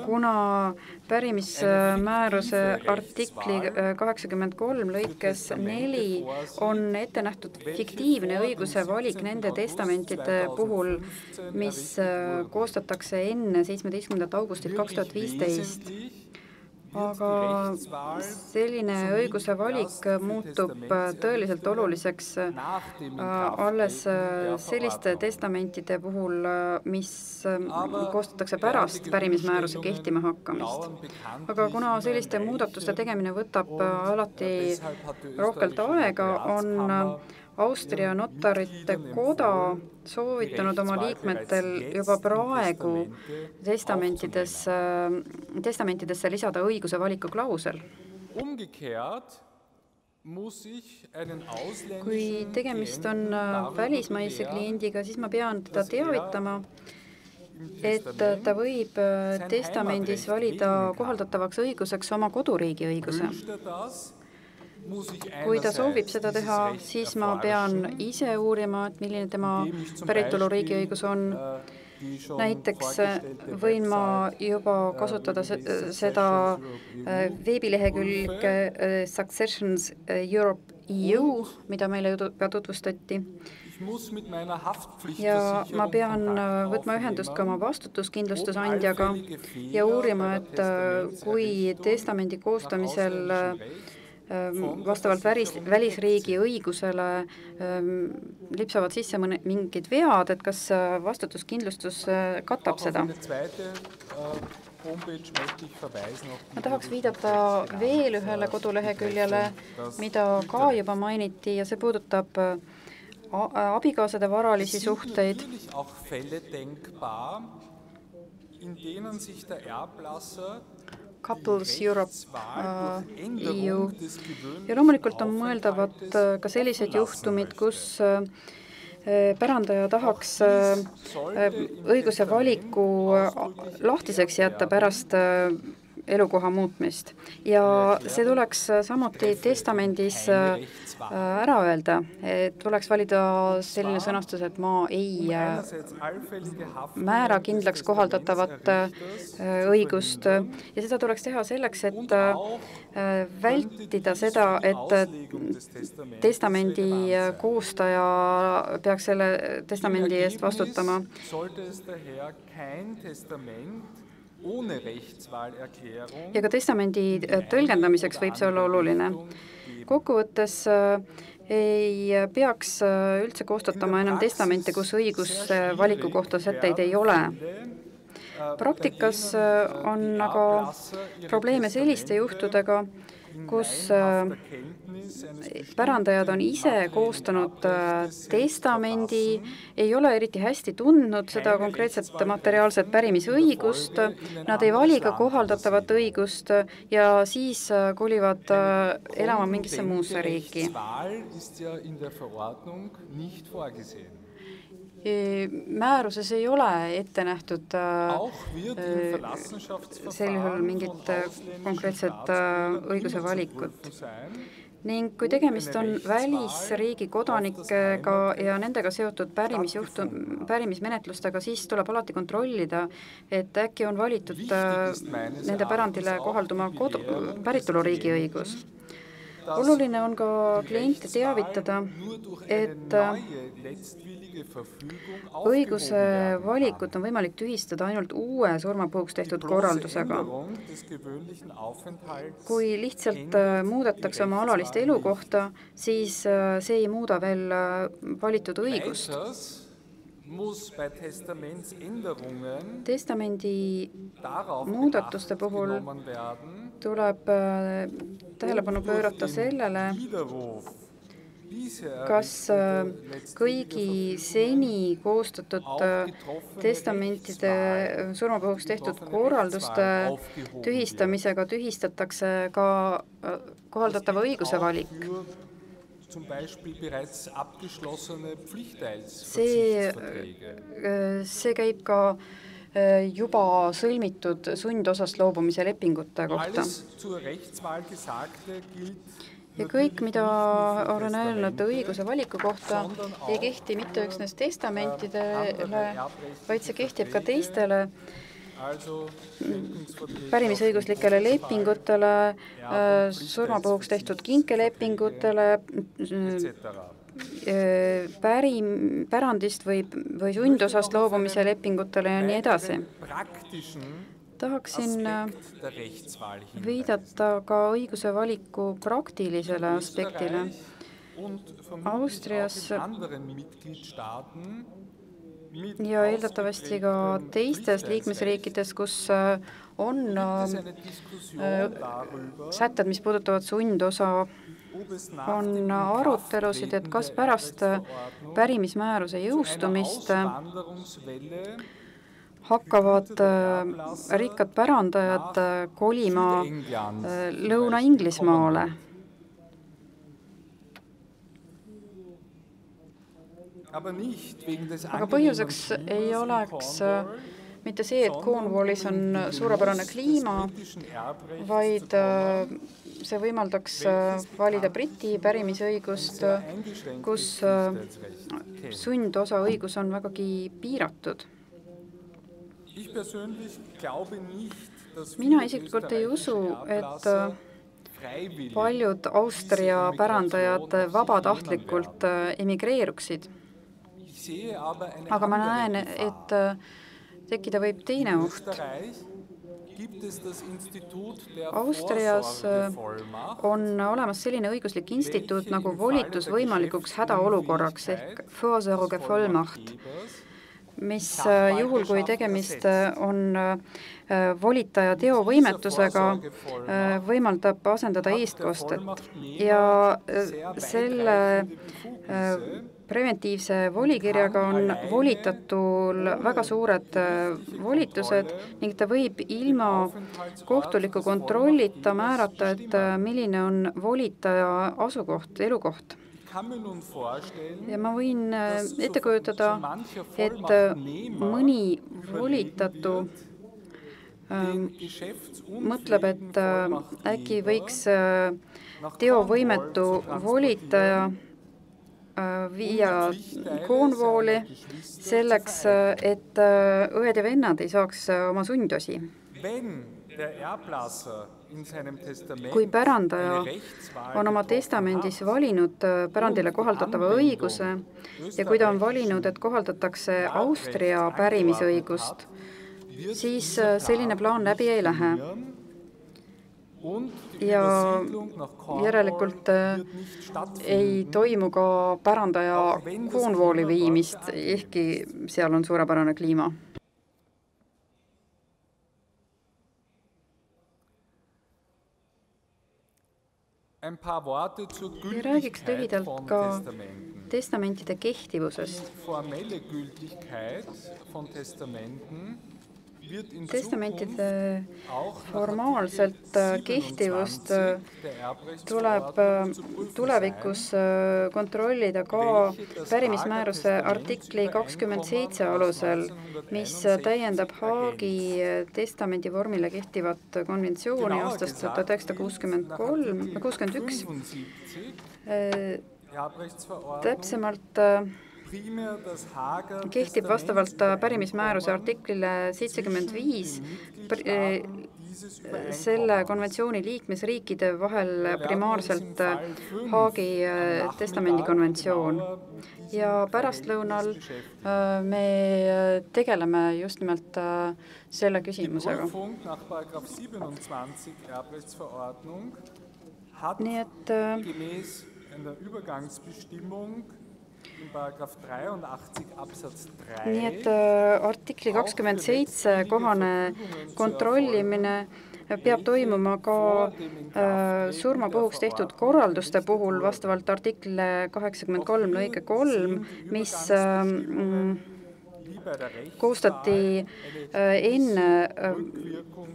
kuna pärimismääruse artikli 83 lõikes 4 on ette nähtud fiktiivne õiguse valik nende testamentide puhul, mis koostatakse enne 17. augustit 2015. Aga selline õiguse valik muutub tõeliselt oluliseks alles selliste testamentide puhul, mis koostatakse pärast pärimismääruse kehtima hakkamist. Aga kuna selliste muudatuste tegemine võtab alati rohkelt aega, on Austria notarite koda soovitanud oma liikmetel juba praegu testamentidesse lisada õiguse valiku klausel. Kui tegemist on välismaise kliendiga, siis ma pean teda teavitama, et ta võib testamendis valida kohaldatavaks õiguseks oma koduriigi õiguse. Kui ta soovib seda teha, siis ma pean ise uurima, et milline tema päritoluriigi õigus on. Näiteks võin ma juba kasutada seda veebilehekülge Successions Europe EU, mida meile juba tutvustati. Ja ma pean võtma ühendust ka oma vastutuskindlustusandjaga ja uurima, et kui testamendi koostamisel vastavalt välisriigi õigusele lipsavad sisse mingid vead, et kas vastutuskindlustus katab seda? Ma tahaks viidata veel ühele koduleheküljele, mida ka juba mainiti, ja see puudutab abikaasade varalisi suhteid. Couples Europe EU. Ja loomulikult on mõeldavad ka sellised juhtumid, kus pärandaja tahaks õiguse valiku lahtiseks jätta pärast elukoha muutmist. Ja see tuleks samuti testamendis ära öelda, et tuleks valida selline sõnastus, et ma ei määra kindlaks kohaldatavat õigust ja seda tuleks teha selleks, et vältida seda, et testamendi koostaja peaks selle testamendi eest vastutama. Ja ka testamendi tõlgendamiseks võib see olla oluline. Kokkuvõttes ei peaks üldse koostatama enam testamente, kus õigus valiku kohta sätteid ei ole. Praktikas on aga probleeme selliste juhtudega, kus pärandajad on ise koostanud testamendi, ei ole eriti hästi tundnud seda konkreetset materiaalset pärimisõigust, nad ei vali ka kohaldatavat õigust ja siis kolivad elama mingisse muusse riiki. Määruses ei ole ette nähtud sel juhul mingit konkreetset õiguse valikut. Ning kui tegemist on välisriigi kodanikega ja nendega seotud pärimismenetlustega, siis tuleb alati kontrollida, et äkki on valitud nende pärandile kohalduma päritoluriigi õigus. Oluline on ka kliente teavitada, et õiguse valikut on võimalik tühistada ainult uue surmapuhuks tehtud korraldusega. Kui lihtsalt muudetakse oma alalist elukohta, siis see ei muuda veel valitud õigust. Testamendi muudatuste puhul tuleb tähelepanu pöörata sellele, kas kõigi seni koostatud testamentide surmapuhuks tehtud korralduste tühistamisega tühistatakse ka kohaldatava õiguse valik. See käib ka juba sõlmitud sundosast loobumise lepingute kohta. Ja kõik, mida olen öelnud õiguse valiku kohta, ei kehti mitte üksnes testamentidele, vaid see kehtib ka teistele pärimisõiguslikele lepingutele, surmapuhuks tehtud kinkelepingutele, pärandist või sundosast loobumise lepingutele ja nii edasi. Tahaksin viidata ka õiguse valiku praktilisele aspektile. Austrias ja eeldatavasti ka teistes liikmesriikides, kus on sätted, mis puudutavad sundosa, on arutelusid, et kas pärast pärimismääruse jõustumist hakkavad rikkad pärandajad kolima Lõuna-Inglismaale. Aga põhjuseks ei oleks mitte see, et Cornwallis on suurepärane kliima, vaid see võimaldaks valida Briti pärimisõigust, kus sundosa õigus on vägagi piiratud. Mina isiklikult ei usu, et paljud Austria pärandajad vabatahtlikult emigreeruksid. Aga ma näen, et tekkida võib teine oht. Austrias on olemas selline õiguslik instituut nagu volitus võimalikuks hädaolukorraks ehk Vorsorgevollmacht, mis juhul, kui tegemist on volitaja teovõimetusega, võimaldab asendada eestkostet ja selle preventiivse volikirjaga on volitatul väga suured volitused ning ta võib ilma kohtuliku kontrollita määrata, et milline on volitaja asukoht, elukoht. Ja ma võin ette kujutada, et mõni volitatu mõtleb, et äkki võiks teovõimetu volitaja viia koonvooli selleks, et õed ja vennad ei saaks oma sundosi. Kui pärandaja on oma testamendis valinud pärandile kohaldatava õiguse ja kui ta on valinud, et kohaldatakse Austria pärimisõigust, siis selline plaan läbi ei lähe. Ja järelikult ei toimu ka pärandaja koonvooli viimist, ehkki seal on suurepärane kliima. Ja räägiks lühidalt ka testamentide kehtivusest. Testamentide formaalselt kehtivust tuleb tulevikus kontrollida ka pärimismääruse artikli 27 alusel, mis täiendab Haagi testamendi vormile kehtivat konventsiooni aastast 1961. Täpsemalt kehtib vastavalt pärimismääruse artiklile 75 selle konventsiooni liikmesriikide vahel primaarselt Haagi testamendi konventsioon. Ja pärastlõunal me tegeleme just nimelt selle küsimusega. Nii et Nii et artikli 27 kohane kontrollimine peab toimuma ka surma puhuks tehtud korralduste puhul vastavalt artiklile 83 lõike 3, mis koostati enne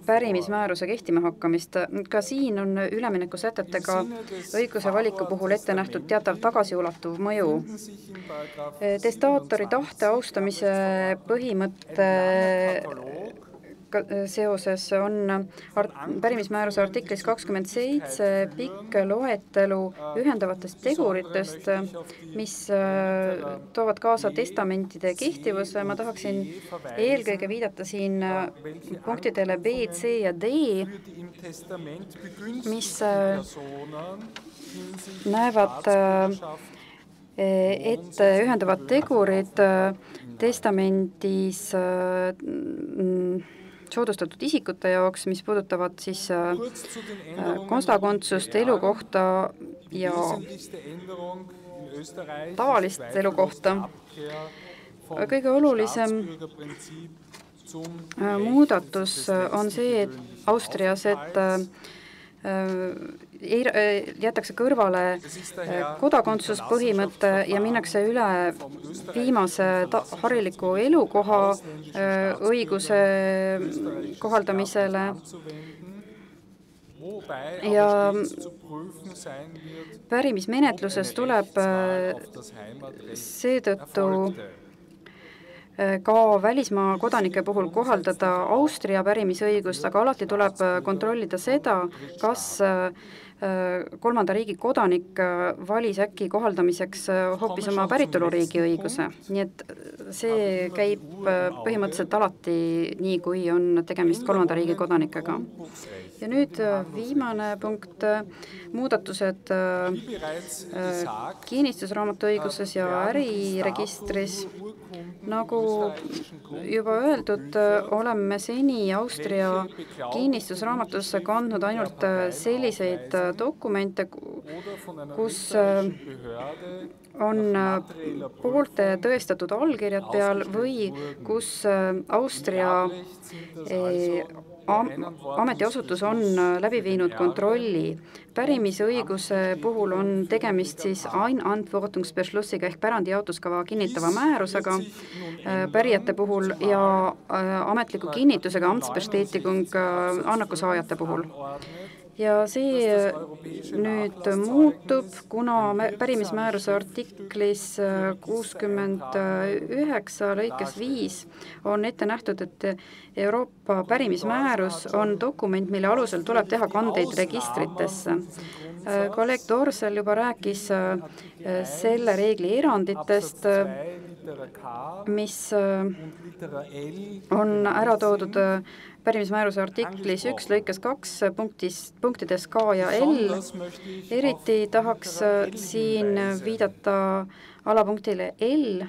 pärimismääruse kehtima hakkamist. Ka siin on üleminekusätetega õiguse valiku puhul ette nähtud teatav tagasiulatuv mõju. Testaatori tahte austamise põhimõtte seoses on pärimismääruse artiklis 27 pikk loetelu ühendavatest teguritest, mis toovad kaasa testamentide kehtivuse. Ma tahaksin eelkõige viidata siin punktidele B, C ja D, mis näevad ette ühendavad tegurid testamendis soodustatud isikute jaoks, mis puudutavad siis kodakondsust, elukohta ja tavalist elukohta. Kõige olulisem muudatus on see, et Austrias, et jätakse kõrvale kodakondsuspõhimõte ja minnakse üle viimase hariliku elukoha õiguse kohaldamisele. Ja pärimismenetluses tuleb seetõttu ka välismaa kodanike puhul kohaldada Austria pärimisõigust, aga alati tuleb kontrollida seda, kas kolmanda riigi kodanik valis äkki kohaldamiseks hoopis oma päritoluriigi õiguse. Nii et see käib põhimõtteliselt alati nii, kui on tegemist kolmanda riigi kodanikega. Ja nüüd viimane punkt, muudatused kinnistusraamatu õiguses ja äriregistris. Nagu juba öeldud, oleme seni Austria kinnistusraamatusse kandnud ainult selliseid dokumente, kus on poolte tõestatud allkirjad peal või kus Austria ametiasutus on läbi viinud kontrolli. Pärimisõiguse puhul on tegemist siis Einantwortungsbeschlussiga ehk pärandijaotuskava kinnitava määrusega pärijate puhul ja ametliku kinnitusega Amtsbestätigung annakusaajate puhul. Ja see nüüd muutub, kuna pärimismääruse artiklis 69 lõikes 5 on ette nähtud, et Euroopa pärimismäärus on dokument, mille alusel tuleb teha kandeid registritesse. Kolleeg Dorsel juba rääkis selle reegli eranditest, mis on ära toodud pärimismääruse artiklis 1 lõikes 2 punktides K ja L. Eriti tahaks siin viidata alapunktile L.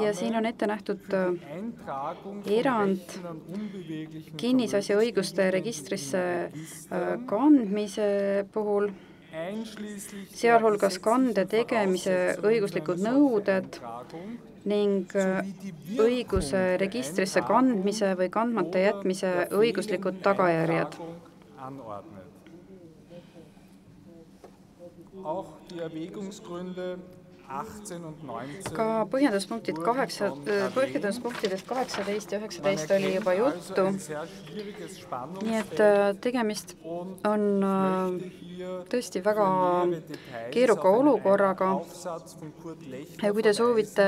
Ja siin on ette nähtud erand kinnisasja õiguste registrisse kandmise puhul, sealhulgas kande tegemise õiguslikud nõuded ning õiguse registrisse kandmise või kandmata jätmise õiguslikud tagajärjed. Ka põhjenduspunktidest 18 ja 19 oli juba juttu. Nii et tegemist on tõesti väga keeruka olukorraga. Ja kui te soovite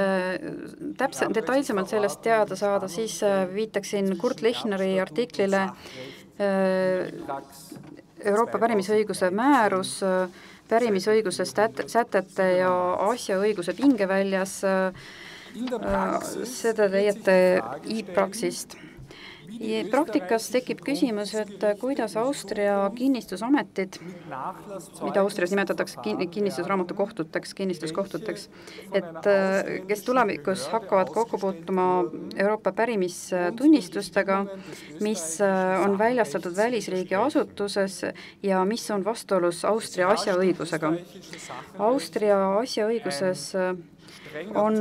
detailsemalt sellest teada saada, siis viitaksin Kurt Lechneri artiklile Euroopa pärimisõiguse määrus pärimisõiguse sätete ja asjaõiguse pingeväljas. Seda leiate e-praksist. Praktikas tekib küsimus, et kuidas Austria kinnistusametid, mida Austrias nimetatakse kinnistusraamatukohtuteks, kinnistuskohtuteks, et kes tulevikus hakkavad kokku puutuma Euroopa pärimistunnistustega, mis on väljastatud välisriigi asutuses ja mis on vastuolus Austria asjaõigusega. Austria asjaõiguses on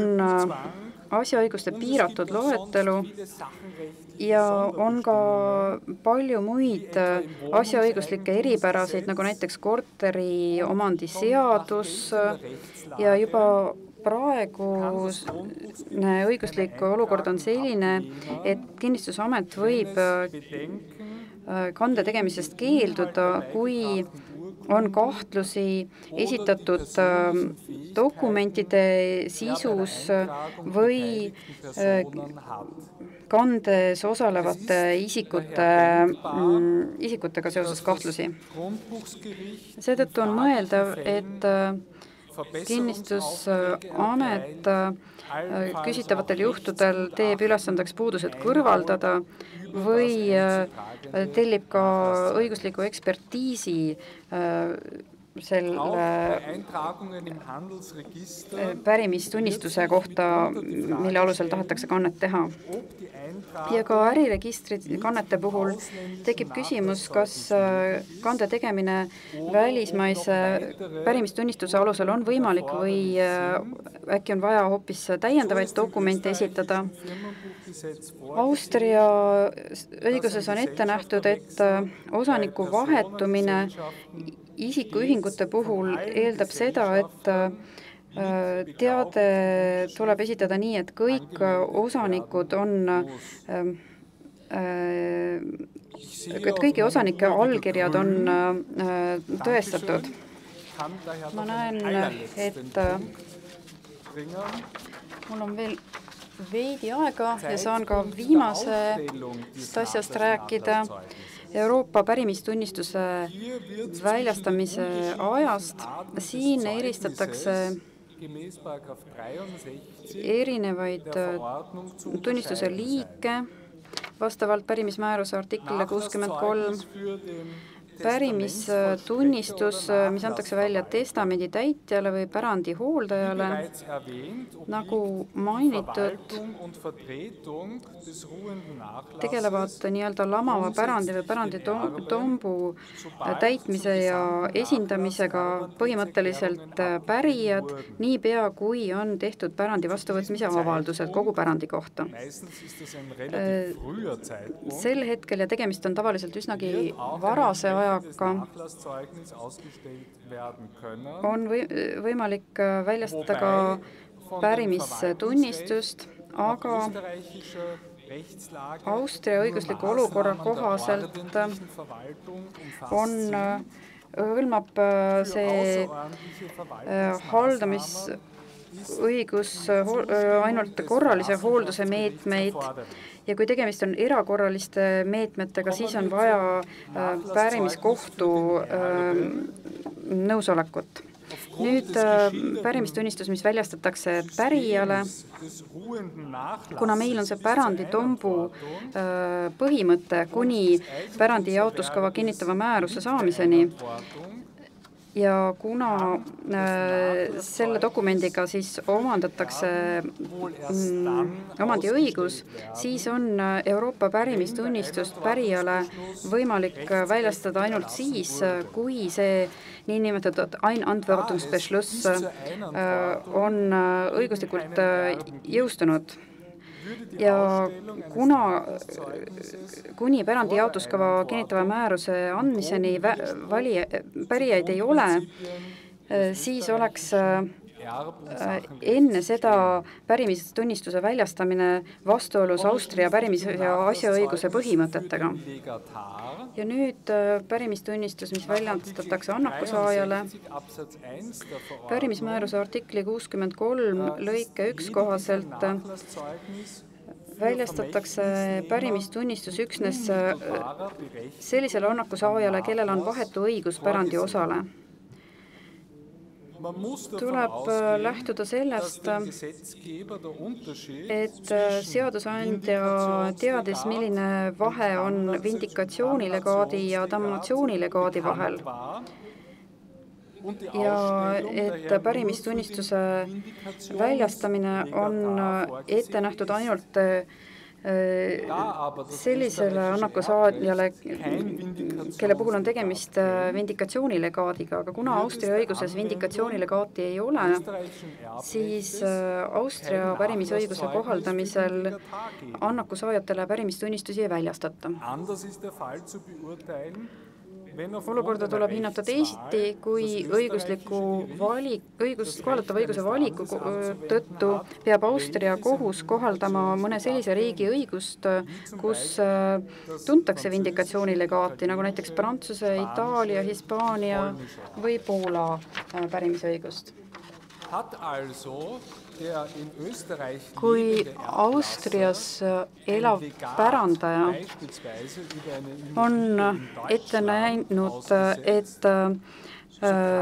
asjaõiguste piiratud loetelu ja on ka palju muid asjaõiguslikke eripärasid, nagu näiteks korteri omandiseadus ja juba praegune õiguslik olukord on selline, et kinnistusamet võib kande tegemisest keelduda, kui on kahtlusi esitatud dokumentide sisus või kandes osalevate isikutega seoses kahtlusi. Seetõttu on mõeldav, et kinnistusamet küsitavatel juhtudel teeb ülesandeks puudused kõrvaldada või tellib ka õigusliku ekspertiisi selle pärimistunnistuse kohta, mille alusel tahetakse kannet teha. Ja ka äriregistri kannete puhul tekib küsimus, kas kande tegemine välismaise pärimistunnistuse alusel on võimalik või äkki on vaja hoopis täiendavaid dokumente esitada. Austria õiguses on ette nähtud, et osaniku vahetumine isikuühingute puhul eeldab seda, et teade tuleb esitada nii, et kõik osanikud on, et kõigi osanike allkirjad on tõestatud. Ma näen, et mul on veel veidi aega ja saan ka viimasest asjast rääkida. Euroopa pärimistunnistuse väljastamise ajast. Siin eristatakse erinevaid tunnistuse liike vastavalt pärimismääruse artiklile 63. pärimistunnistus, mis antakse välja testamendi täitjale või pärandi hooldajale, nagu mainitud, tegelevad nii-öelda lamava pärandi või päranditombu täitmise ja esindamisega põhimõtteliselt pärijad, niipea kui on tehtud pärandi vastuvõtmise avaldused kogu pärandi kohta. Sel hetkel, ja tegemist on tavaliselt üsnagi varase ajaga, on võimalik väljastada ka pärimisunnistust, aga Austria õigusliku olukorra kohaselt hõlmab see haldamisõigus ainult korralise hoolduse meetmeid, ja kui tegemist on erakorraliste meetmetega, siis on vaja pärimiskohtu nõusolekut. Nüüd pärimistunnistus, mis väljastatakse pärijale, kuna meil on see päranditombu põhimõte kuni pärandi jaotuskava kinnitava määruse saamiseni, ja kuna selle dokumendiga siis omandatakse omandiõigus, siis on Euroopa pärimistunnistust pärijale võimalik väljastada ainult siis, kui see niinimetatud Einantwortungsbeschluss on õiguslikult jõustunud. Ja kuni pärandi jaotuskava kinnitava määruse andmiseni pärijaid ei ole, siis oleks enne seda pärimistunnistuse väljastamine vastuolus Austria pärimis- ja asjaõiguse põhimõtetega. Ja nüüd pärimistunnistus, mis väljastatakse annakusaajale, pärimismääruse artikli 63 lõike 1 kohaselt väljastatakse pärimistunnistus üksnes sellisele annakusaajale, kellel on vahetu õigus pärandi osale. Tuleb lähtuda sellest, et seadusandja teadis, milline vahe on vindikatsioonilegaadi ja damnatsioonilegaadi vahel. Ja et pärimistunnistuse väljastamine on ette nähtud ainult sellisele annakusaajale, kelle puhul on tegemist vindikatsioonilegaadiga, aga kuna Austria õiguses vindikatsioonilegaati ei ole, siis Austria pärimisõiguse kohaldamisel annakusaajatele pärimistunnistusi ei väljastata. Olukorda tuleb hinnata teisiti, kui kohaldatava õiguse valiku tõttu peab Austria kohus kohaldama mõne sellise riigi õigust, kus tuntakse vindikatsioonilegaati, nagu näiteks Prantsuse, Itaalia, Hispaania või Poola pärimisõigust. Kui Austrias elav pärandaja on ette näinud, et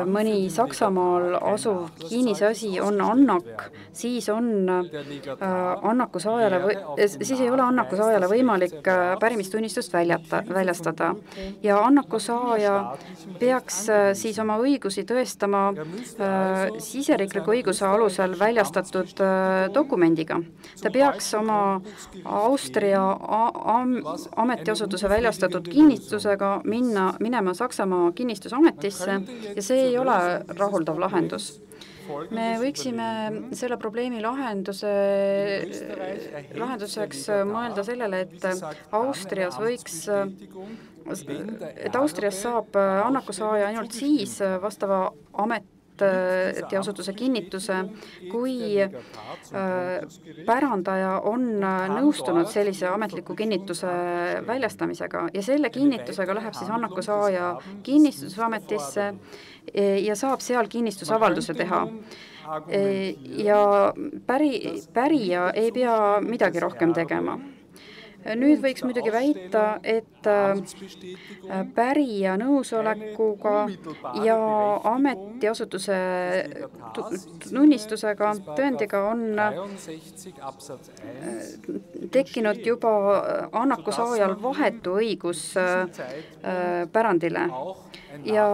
mõni Saksamaal asuv kinnisasi on annak, siis ei ole annakusaajale võimalik pärimistunnistust väljastada. Ja annakusaaja peaks siis oma õigusi tõestama siseriikliku õiguse alusel väljastatud dokumendiga. Ta peaks oma Austria ametiasutuse väljastatud kinnistusega minema Saksamaa kinnistusametisse, ja see ei ole rahuldav lahendus. Me võiksime selle probleemi lahenduseks mõelda sellele, et Austrias saab annakusaaja ainult siis vastava ametiasutuse kinnituse, kui pärandaja on nõustunud sellise ametliku kinnituse väljastamisega, ja selle kinnitusega läheb siis annakusaaja kinnistusametisse ja saab seal kinnistusavalduse teha. Ja pärija ei pea midagi rohkem tegema. Nüüd võiks muidugi väita, et pärija nõusolekuga ja ametiasutuse tunnistusega, tõendiga on tekkinud juba annaku saajal vahetu õigus pärandile. Ja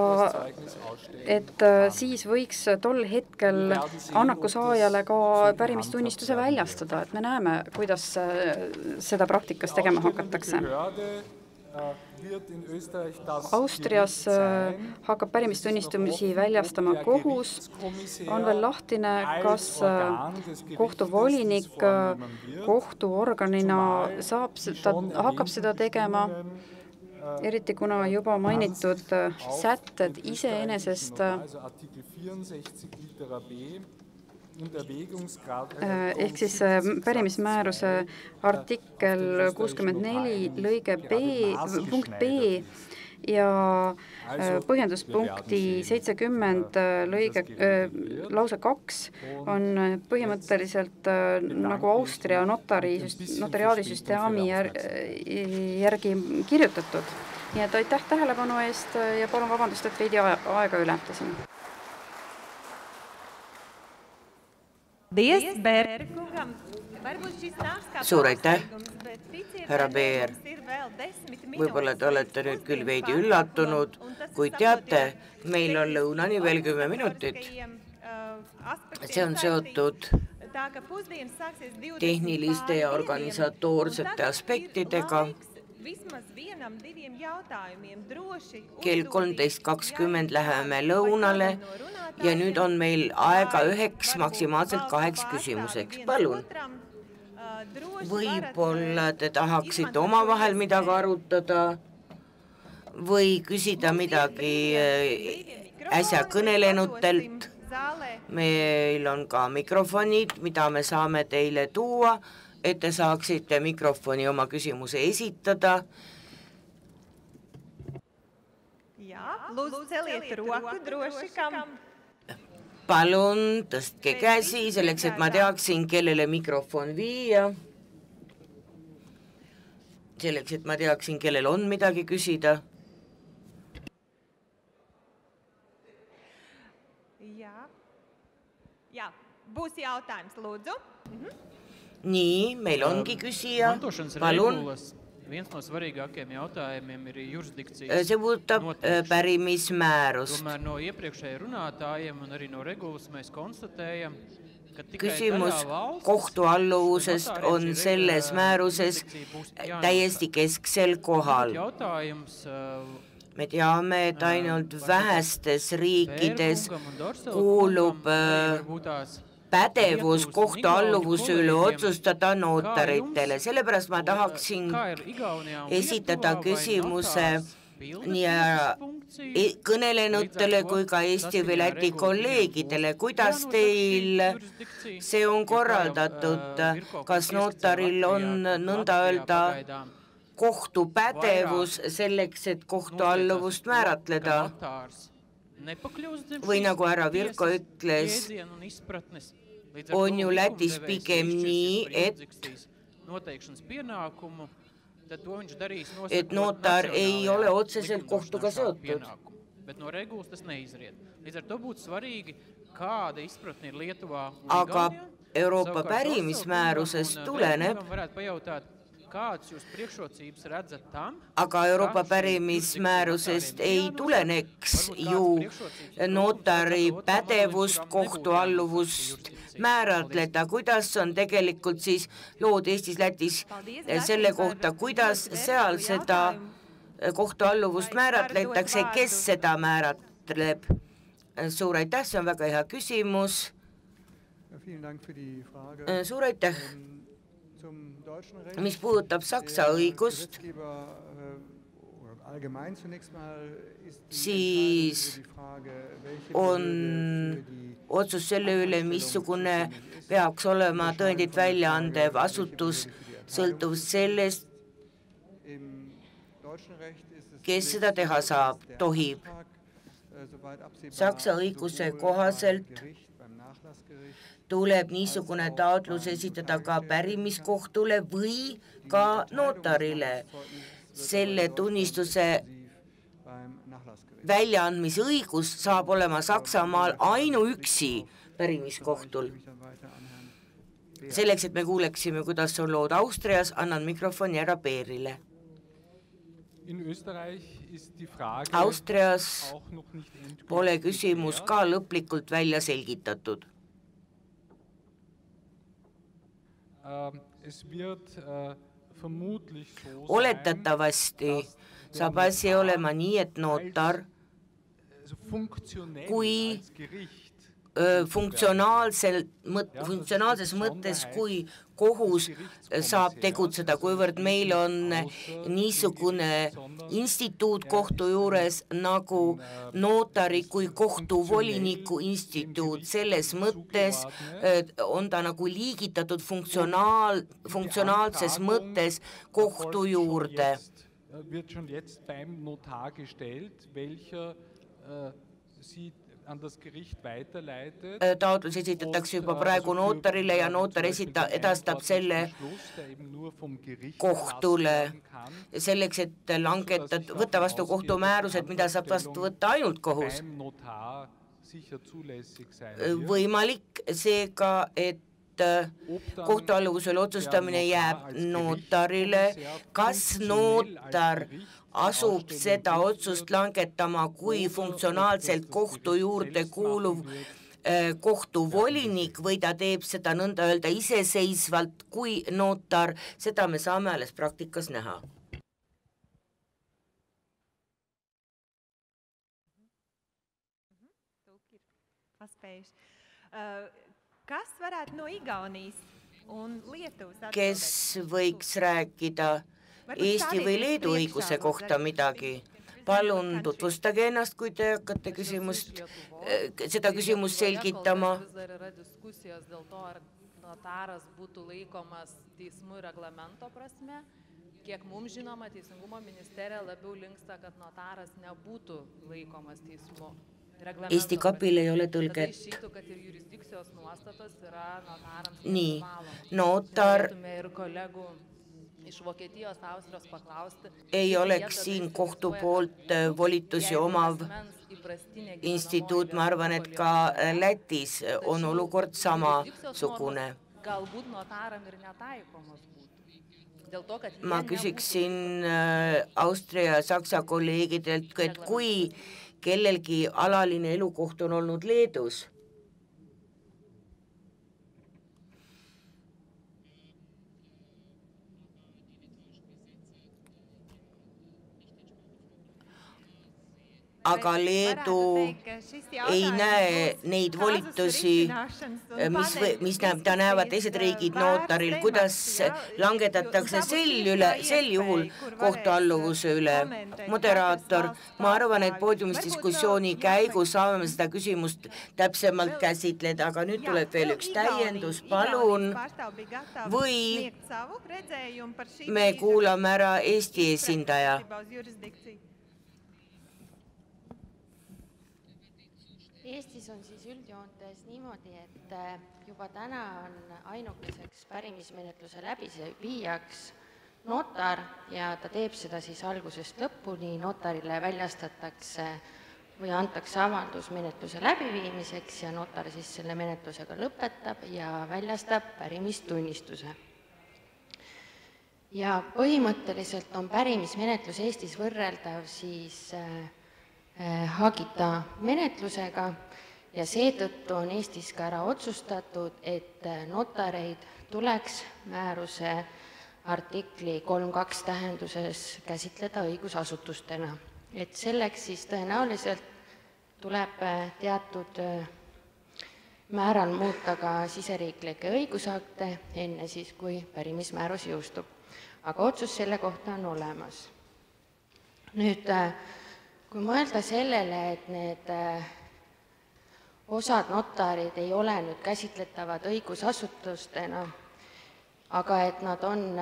et siis võiks tol hetkel annaku saajale ka pärimistunnistuse väljastada, et me näeme, kuidas seda praktikas tegema hakatakse. Austrias hakkab pärimistunnistumisi väljastama kohus, on veel lahtine, kas kohtuvolinik kohtuorganina hakkab seda tegema, eriti kuna juba mainitud sätted iseenesest ehk siis pärimismääruse artikkel 64 lõige punkt B ja põhjenduspunkti 70 lause 2 on põhimõtteliselt nagu Austria notariaadisüsteemi järgi kirjutatud. Nii et aitäh tähelepanu eest ja palun vabandust, et veidi aega ületasin. Suur aitäh, härra Beer. Võib-olla te olete nüüd küll veidi üllatunud, kui teate, meil on lõunani veel 10 minutit. See on seotud tehniliste ja organisatoorsete aspektidega. Kell 13.20 läheme lõunale ja nüüd on meil aega 9, maksimaalselt 8 küsimuseks. Palun. Võib-olla te tahaksite omavahel midagi arutada või küsida midagi äsja kõnelenutelt. Meil on ka mikrofonid, mida me saame teile tuua, et te saaksite mikrofoni oma küsimuse esitada. Palun tõstke käsi selleks, et ma teaksin, kellele mikrofon viia. Selleks, et ma teaksin, kellel on midagi küsida. Būs jautājums, lūdzu. Nii, meil ongi küsija. Palun. Viens no svarīgākajiem jautājumiem ir jurisdikcijas see puudutab pärimismäärust. Tomēr no iepriekšēja runātājiem un arī no regulas mēs konstatējam, ka tikai küsimus kohtualluvusest on selles määruses täiesti kesksel kohal. Me teame, et ainult vähestes riikides kuulub pädevus kohtualluvuse üle otsustada notaritele. Sellepärast ma tahaksin esitada küsimuse nii kõnelenutele kui ka Eesti või Läti kolleegidele. Kuidas teil see on korraldatud? Kas notaril on nõnda öelda kohtupädevus selleks, et kohtualluvust määratleda? Või nagu härra Virko ütles, on ju Lätis pigem nii, et notar ei ole otseselt kohtuga seotud. Aga Euroopa pärimismäärusest tuleneb, aga Euroopa pärimismäärusest ei tuleneks ju notari pädevust, kohtualluvust määratleda. Kuidas on tegelikult siis lood Eestis, Lätis selle kohta, kuidas seal seda kohtualluvust määratletakse, kes seda määratleb? Suur aitäh, see on väga hea küsimus. Suur aitäh. Mis puudutab Saksa õigust, siis on otsus selle üle, missugune peaks olema tõendit välja andev asutus, sõltuv sellest, kes seda teha saab, tohib. Saksa õiguse kohaselt tuleb niisugune taotlus esitada ka pärimiskohtule või ka notarile. Selle tunnistuse väljaandmise õigus saab olema Saksamaal ainuüksi pärimiskohtul. Selleks, et me kuuleksime, kuidas on lood Austrias, annan mikrofoni ära Peerile. Austrias pole küsimus ka lõplikult välja selgitatud. Oletatavasti saab asi olema nii, et notar, kui funktsionaalses mõttes, kui kohus saab tegutseda, kuivõrd meil on niisugune instituut kohtu juures nagu notari kui kohtuvoliniku instituut, selles mõttes on ta nagu liigitatud funktsionaalses mõttes kohtu juurde. Wird schon jetzt beim Notar gestellt, welcher sie an das Gericht weiterleitet. Taotlus esitatakse juba praegu notarile ja notar edastab selle kohtule selleks, et võtta vastu kohtumäärused, mida saab vastu võtta ainult kohus. Võimalik seega, et kohtualluvusel otsustamine jääb notarile, kas notar asub seda otsust langetama kui funktsionaalselt kohtu juurde kuuluv kohtuvolinik või ta teeb seda nõnda öelda iseseisvalt kui notar, seda me saame alles praktikas näha. Kas varētu no Igaunijas un Lietuvas kes võiks rääkida Eesti või Leedu õiguse kohta midagi? Palun tutvustage ennast, kui te hakkate seda küsimust selgitama. Notaras būtų laikomas teismų reglamento prasme. Kiek mums žinoma, Teisingumo ministerija labiau linksta, kad notaras nebūtų laikomas teismų. Eesti kapil ei ole tõlget. Nii, notar ei oleks siin kohtu poolt volitusi omav instituut, ma arvan, et ka Lätis on olukord samasugune. Ma küsiksin Austria ja Saksa kolleegidelt, et kui kellelgi alaline elukoht on olnud Leedus, aga Leedu ei näe neid volitusi, ta näevad teised riigid notaril, kuidas langetatakse sel juhul kohtualluvuse üle. Moderaator, ma arvan, et poodiumisdiskussiooni käigus saame seda küsimust täpsemalt käsitleda, aga nüüd tuleb veel üks täiendus, palun, või me kuulame ära Eesti esindaja. Eestis on siis üldjoontes niimoodi, et juba täna on ainukeseks pärimismenetluse läbiviijaks notar ja ta teeb seda siis algusest lõpuni, notarile väljastatakse või antakse avaldus menetluse läbiviimiseks ja notar siis selle menetlusega lõpetab ja väljastab pärimistunnistuse. Ja põhimõtteliselt on pärimismenetlus Eestis võrreldav siis hagita menetlusega ja seetõttu on Eestis ka ära otsustatud, et notareid tuleks määruse artikli 3.2 tähenduses käsitleda õigusasutustena. Et selleks siis tõenäoliselt tuleb teatud määral muuta ka siseriiklikke õigusakte enne siis, kui pärimismäärus jõustub. Aga otsus selle kohta on olemas. Nüüd kui mõelda sellele, et need osad notarid ei ole nüüd käsitletavad õigusasutustena, aga et nad on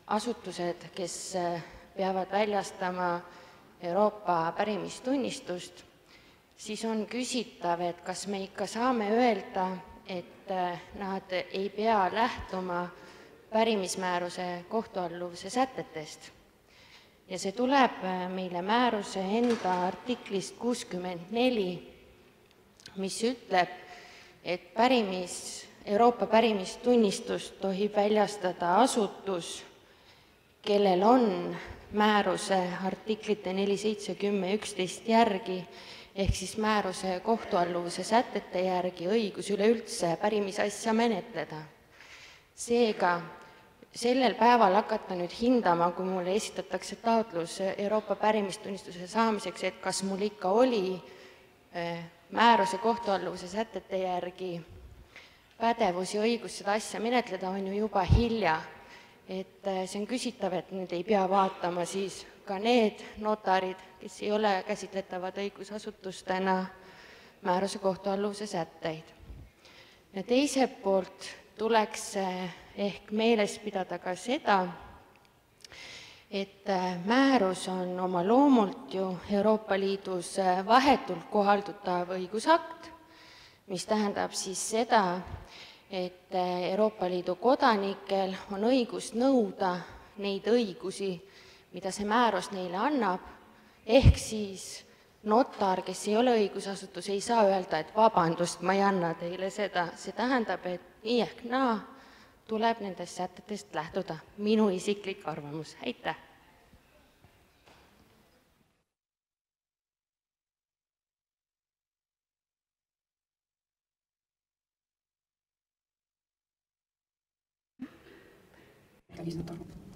asutused, kes peavad väljastama Euroopa pärimistunnistust, siis on küsitav, et kas me ikka saame öelda, et nad ei pea lähtuma pärimismääruse kohtualluvuse sätetest. Ja see tuleb meile määruse enda artiklist 64, mis ütleb, et Euroopa pärimistunnistust tohib väljastada asutus, kellel on määruse artiklite 4, 7, 10, 11 järgi ehk siis määruse kohtualluvuse sätete järgi õigus üleüldse pärimisasja menetleda. Seega sellel päeval hakata nüüd hindama, kui mulle esitatakse taotlus Euroopa pärimistunnistuse saamiseks, et kas mul ikka oli määruse kohtualluvuse sätete järgi pädevus ja õigus seda asja menetleda, on ju juba hilja. Et see on küsitav, et nüüd ei pea vaatama siis ka need notarid, kes ei ole käsitletavad õigusasutustena määruse kohtualluvuse sätteid. Ja teiselt poolt tuleks ehk meeles pidada ka seda, et määrus on oma loomult ju Euroopa Liidus vahetult kohaldutav õigusakt, mis tähendab siis seda, et Euroopa Liidu kodanikel on õigus nõuda neid õigusi, mida see määrus neile annab, ehk siis notar, kes ei ole õigusasutus, ei saa öelda, et vabandust, ma ei anna teile seda. See tähendab, et nii ehk naa tuleb nendest sätetest lähtuda. Minu isiklik arvamus. Aitäh! Mis nad arvavad?